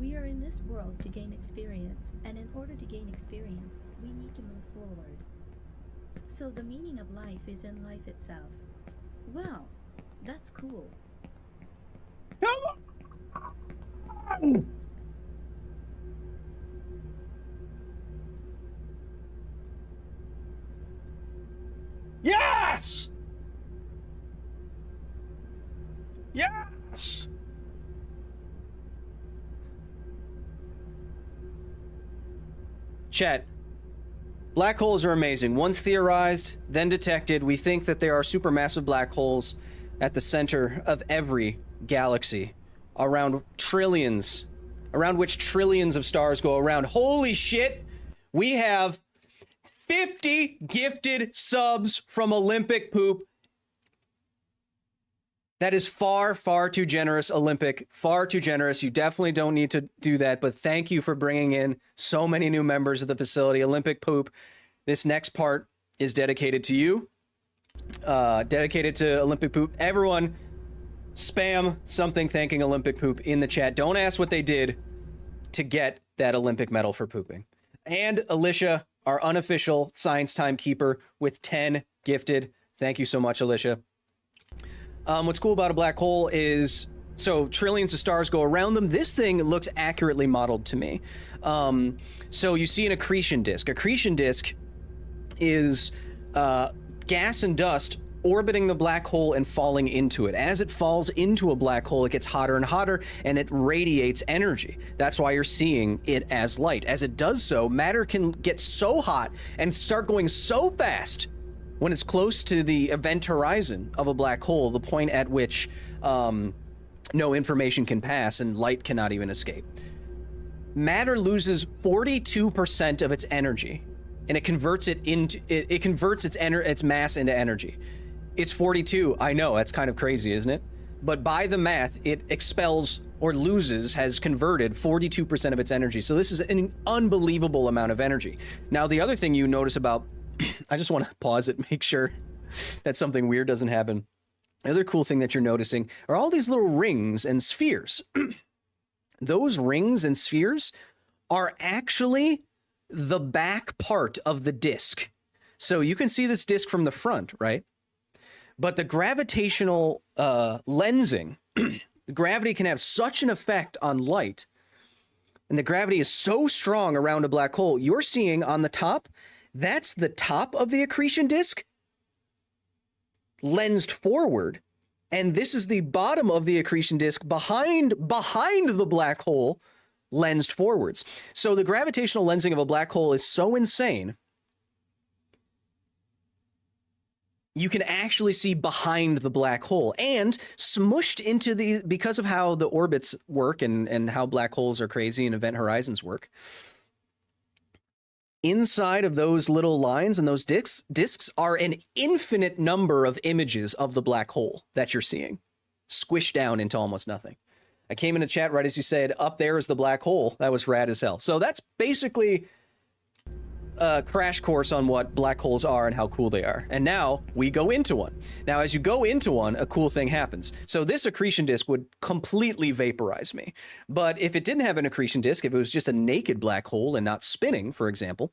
We are in this world to gain experience, and in order to gain experience, we need to move forward. So the meaning of life is in life itself. Well, that's cool. Yes! Yes! Chat, black holes are amazing. Once theorized, then detected, we think that there are supermassive black holes at the center of every galaxy, around which trillions of stars go around. Holy shit! We have 50 gifted subs from Olympic Poop. That is far, far too generous, Olympic. Far too generous. You definitely don't need to do that, but thank you for bringing in so many new members of the facility. Olympic Poop, this next part is dedicated to you. Dedicated to Olympic Poop. Everyone, spam something thanking Olympic Poop in the chat. Don't ask what they did to get that Olympic medal for pooping. And Alicia, our unofficial science timekeeper, with 10 gifted. Thank you so much, Alicia. What's cool about a black hole is, so trillions of stars go around them. This thing looks accurately modeled to me. So you see an accretion disk. Accretion disk is gas and dust orbiting the black hole and falling into it. As it falls into a black hole, it gets hotter and hotter, and it radiates energy. That's why you're seeing it as light. As it does so, matter can get so hot and start going so fast when it's close to the event horizon of a black hole, the point at which no information can pass and light cannot even escape. Matter loses 42% of its energy, and it converts it into it converts its mass into energy. It's 42. I know, that's kind of crazy, isn't it? But by the math, it expels or has converted 42% of its energy. So this is an unbelievable amount of energy. Now, the other thing you notice about, I just want to pause it, make sure that something weird doesn't happen. The other cool thing that you're noticing are all these little rings and spheres. Those rings and spheres are actually the back part of the disk. So you can see this disk from the front, right? But the gravitational lensing, gravity can have such an effect on light, and the gravity is so strong around a black hole. You're seeing on the top, that's the top of the accretion disk lensed forward, and this is the bottom of the accretion disk behind the black hole lensed forwards. So the gravitational lensing of a black hole is so insane, you can actually see behind the black hole, and smushed into the, because of how the orbits work and how black holes are crazy and event horizons work. Inside of those little lines and those disks are an infinite number of images of the black hole that you're seeing, squished down into almost nothing. I came in a chat right as you said, up there is the black hole. That was rad as hell. So that's basically a crash course on what black holes are and how cool they are. And now we go into one. Now, as you go into one, a cool thing happens. So this accretion disk would completely vaporize me. But if it didn't have an accretion disk, if it was just a naked black hole and not spinning, for example,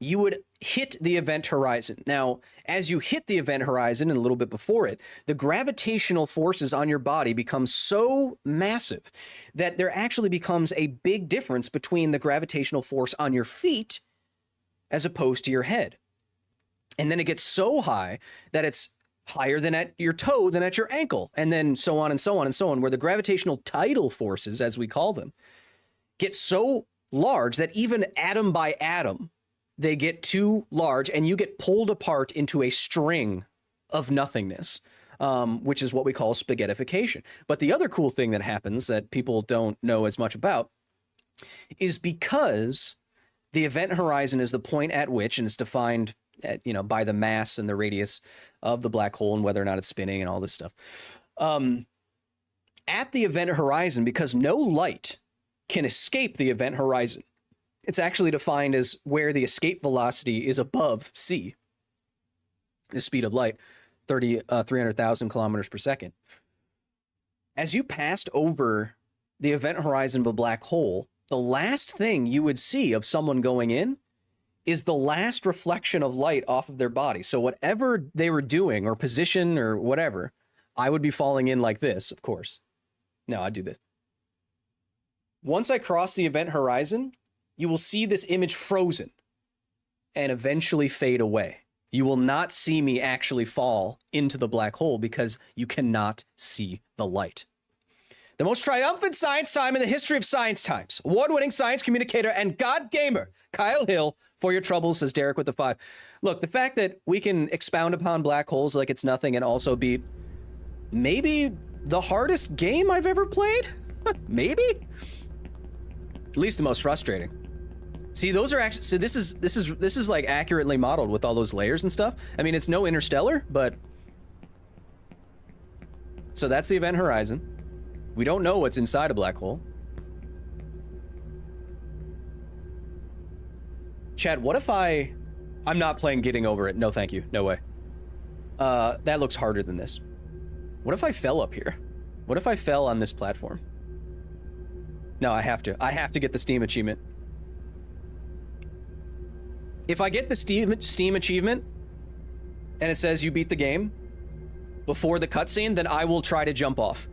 you would hit the event horizon. Now, as you hit the event horizon and a little bit before it, the gravitational forces on your body become so massive that there actually becomes a big difference between the gravitational force on your feet as opposed to your head. And then it gets so high that it's higher than at your toe than at your ankle, and then so on and so on and so on, where the gravitational tidal forces, as we call them, get so large that even atom by atom, they get too large and you get pulled apart into a string of nothingness, which is what we call spaghettification. But the other cool thing that happens that people don't know as much about is because the event horizon is the point at which, and it's defined at, by the mass and the radius of the black hole and whether or not it's spinning and all this stuff. At the event horizon, because no light can escape the event horizon, it's actually defined as where the escape velocity is above c, the speed of light, 300,000 kilometers per second. As you passed over the event horizon of a black hole, the last thing you would see of someone going in is the last reflection of light off of their body. So whatever they were doing or position or whatever, I would be falling in like this, of course. No, I'd do this. Once I cross the event horizon, you will see this image frozen and eventually fade away. You will not see me actually fall into the black hole because you cannot see the light. The most triumphant science time in the history of science times. Award-winning science communicator and God gamer, Kyle Hill, for your troubles, says Derek with the 5. Look, the fact that we can expound upon black holes like it's nothing and also be maybe the hardest game I've ever played? Maybe? At least the most frustrating. See, those are actually, so this is like accurately modeled with all those layers and stuff. I mean, it's no Interstellar, but so that's the event horizon. We don't know what's inside a black hole. Chad, what if I'm not playing Getting Over It. No, thank you. No way. That looks harder than this. What if I fell up here? What if I fell on this platform? No, I have to. I have to get the Steam achievement. If I get the Steam achievement and it says you beat the game before the cutscene, then I will try to jump off.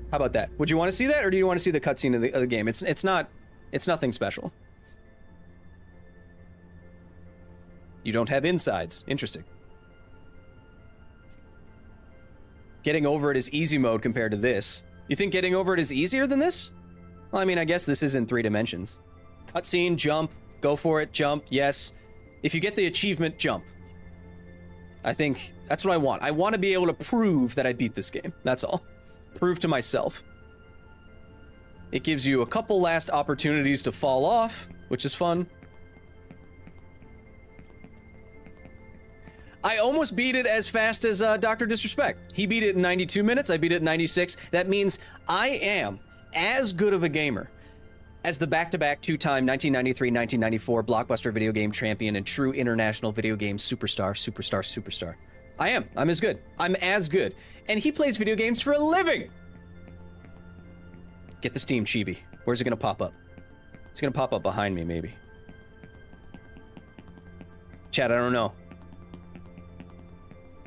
How about that? Would you want to see that, or do you want to see the cutscene of the game? It's nothing special. You don't have insides. Interesting. Getting Over It is easy mode compared to this. You think Getting Over It is easier than this? Well, I mean, I guess this is in 3 dimensions. Cutscene, jump, go for it, jump, yes. If you get the achievement, jump. I think that's what I want. I want to be able to prove that I beat this game. That's all. Prove to myself. It gives you a couple last opportunities to fall off, which is fun. I almost beat it as fast as Dr. Disrespect. He beat it in 92 minutes. I beat it in 96. That means I am as good of a gamer as the back-to-back two-time 1993-1994 blockbuster video game champion and true international video game superstar. I am. I'm as good. I'm as good. And he plays video games for a living. Get the Steam Chibi. Where's it gonna pop up? It's gonna pop up behind me, maybe. Chat, I don't know.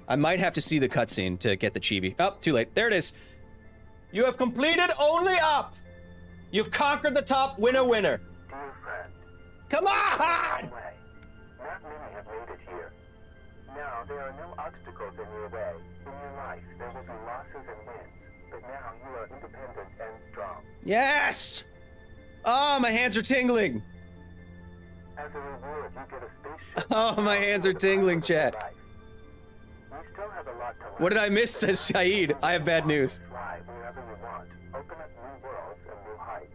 I might have to see the cutscene to get the chibi. Oh, too late. There it is. You have completed only up. You've conquered the top. Winner, winner. Dear friend, Come on! way. Not many have made it here. Now, there are no obstacles in your way. In your life, there will be losses and wins. But now you are independent and strong. Yes! Oh, my hands are tingling. As a reward, you get a spaceship. Oh, my hands are tingling, chat. You still have a lot to learn. What did I miss, says Shahid. I have bad news. Fly wherever you want. Open up new worlds and new heights.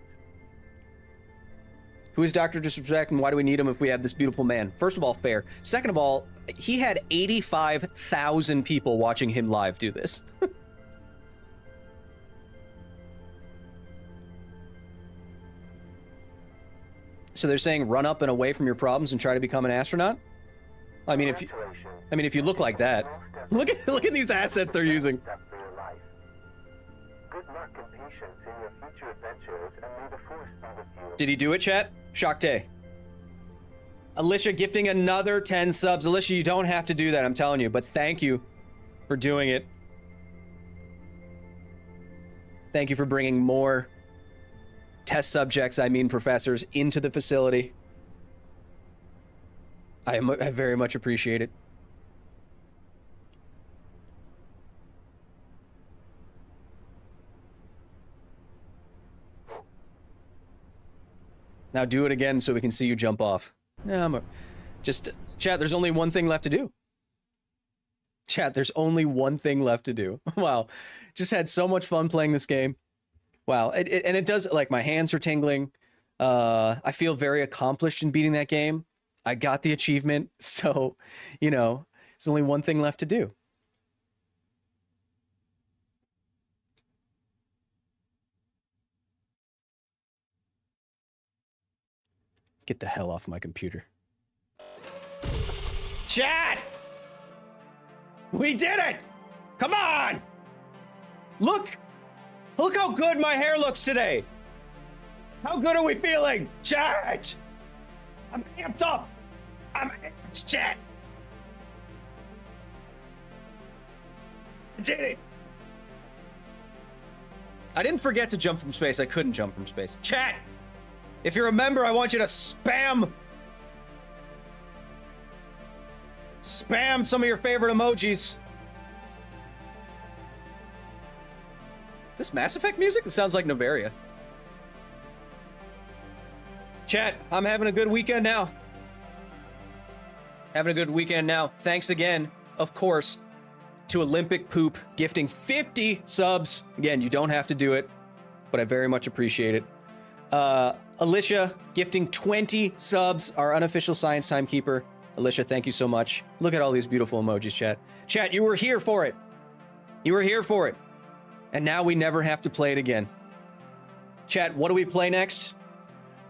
Who is Dr. Disrespect and why do we need him if we have this beautiful man? First of all, fair. Second of all, he had 85,000 people watching him live do this. So they're saying run up and away from your problems and try to become an astronaut? I mean, if you look like that. Look at these assets they're using. Step for your life. Good luck and patience in your future adventures, and may the force be with you. Did he do it, chat? Shakte. Alicia gifting another 10 subs. Alicia, you don't have to do that, I'm telling you, but thank you for doing it. Thank you for bringing more test subjects, I mean professors, into the facility. I very much appreciate it. Now do it again so we can see you jump off. No, just chat, there's only one thing left to do. Chat, there's only one thing left to do. Wow. Just had so much fun playing this game. Wow. And it does, like, my hands are tingling. I feel very accomplished in beating that game. I got the achievement. So, you know, there's only one thing left to do. Get the hell off my computer. Chat! We did it! Come on! Look! Look how good my hair looks today! How good are we feeling? Chat! I'm amped up! I'm amped, chat! I did it! I didn't forget to jump from space. I couldn't jump from space. Chat! If you're a member, I want you to spam some of your favorite emojis. Is this Mass Effect music? It sounds like Novaria. Chat, I'm having a good weekend now. Having a good weekend now. Thanks again, of course, to Olympic Poop gifting 50 subs. Again, you don't have to do it, but I very much appreciate it. Alicia gifting 20 subs, our unofficial science timekeeper. Alicia, thank you so much. Look at all these beautiful emojis, chat. Chat, you were here for it. You were here for it. And now we never have to play it again. Chat, what do we play next?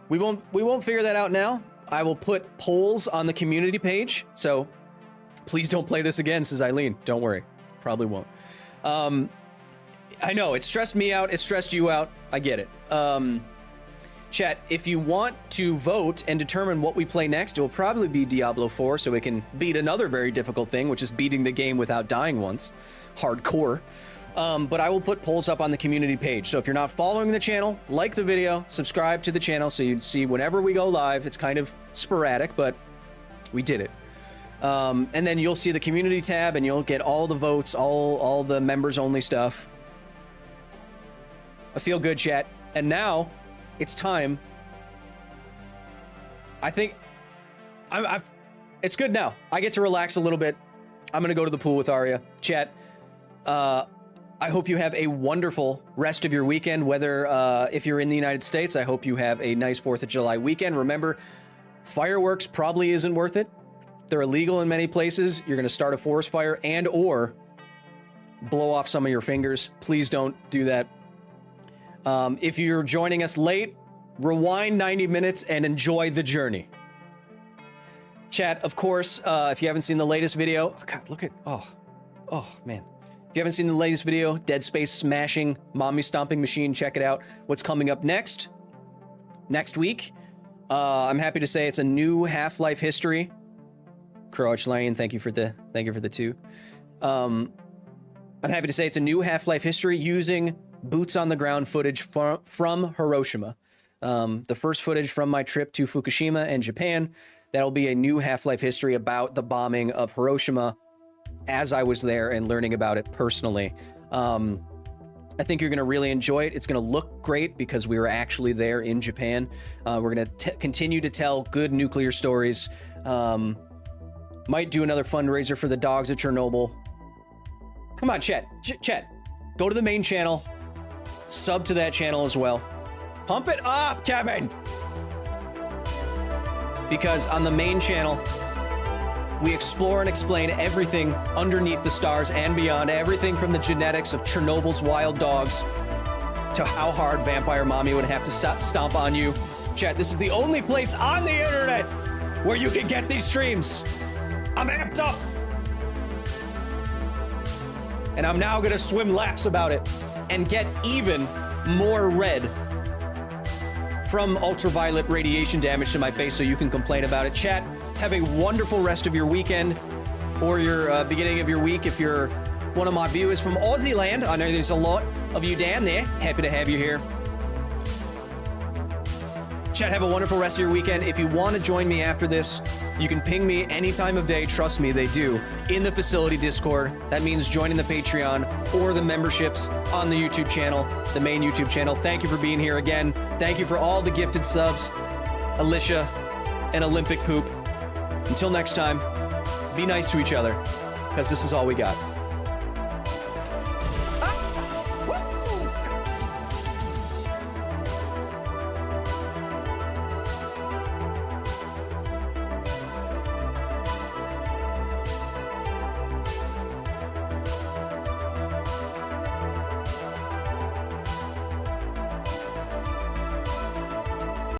We won't figure that out now. I will put polls on the community page. So please don't play this again, says Eileen. Don't worry. Probably won't. I know, it stressed me out. It stressed you out. I get it. Chat, if you want to vote and determine what we play next, it will probably be Diablo 4, so we can beat another very difficult thing, which is beating the game without dying once. Hardcore. But I will put polls up on the community page. So if you're not following the channel, like the video, subscribe to the channel so you see whenever we go live. It's kind of sporadic, but we did it. And then you'll see the community tab and you'll get all the votes, all the members only stuff. I feel good, chat. And now it's time. I think it's good now. I get to relax a little bit. I'm going to go to the pool with Arya. Chat, I hope you have a wonderful rest of your weekend. Whether if you're in the United States, I hope you have a nice 4th of July weekend. Remember, fireworks probably isn't worth it. They're illegal in many places. You're going to start a forest fire and or blow off some of your fingers. Please don't do that. If you're joining us late, rewind 90 minutes and enjoy the journey. Chat, of course, if you haven't seen the latest video, oh God, look at, oh man. If you haven't seen the latest video, Dead Space smashing, mommy stomping machine, check it out. What's coming up next week? I'm happy to say it's a new Half-Life history. Crouch Lane, thank you for the 2. I'm happy to say it's a new Half-Life history using boots-on-the-ground footage from Hiroshima. The first footage from my trip to Fukushima and Japan. That'll be a new Half-Life history about the bombing of Hiroshima as I was there and learning about it personally. I think you're going to really enjoy it. It's going to look great because we were actually there in Japan. We're going to continue to tell good nuclear stories. Might do another fundraiser for the dogs of Chernobyl. Come on, Chet. Chet, go to the main channel. Sub to that channel as well. Pump it up, Kevin! Because on the main channel, we explore and explain everything underneath the stars and beyond, everything from the genetics of Chernobyl's wild dogs to how hard Vampire Mommy would have to stomp on you. Chat, this is the only place on the internet where you can get these streams. I'm amped up. And I'm now gonna swim laps about it and get even more red from ultraviolet radiation damage to my face so you can complain about it. Chat, have a wonderful rest of your weekend or your beginning of your week. If you're one of my viewers from Aussie land, I know there's a lot of you down there. Happy to have you here. Chat, have a wonderful rest of your weekend. If you want to join me after this, you can ping me any time of day. Trust me, they do. In the facility Discord. That means joining the Patreon or the memberships on the YouTube channel, the main YouTube channel. Thank you for being here again. Thank you for all the gifted subs, Alicia and Olympic Poop. Until next time, be nice to each other, because this is all we got.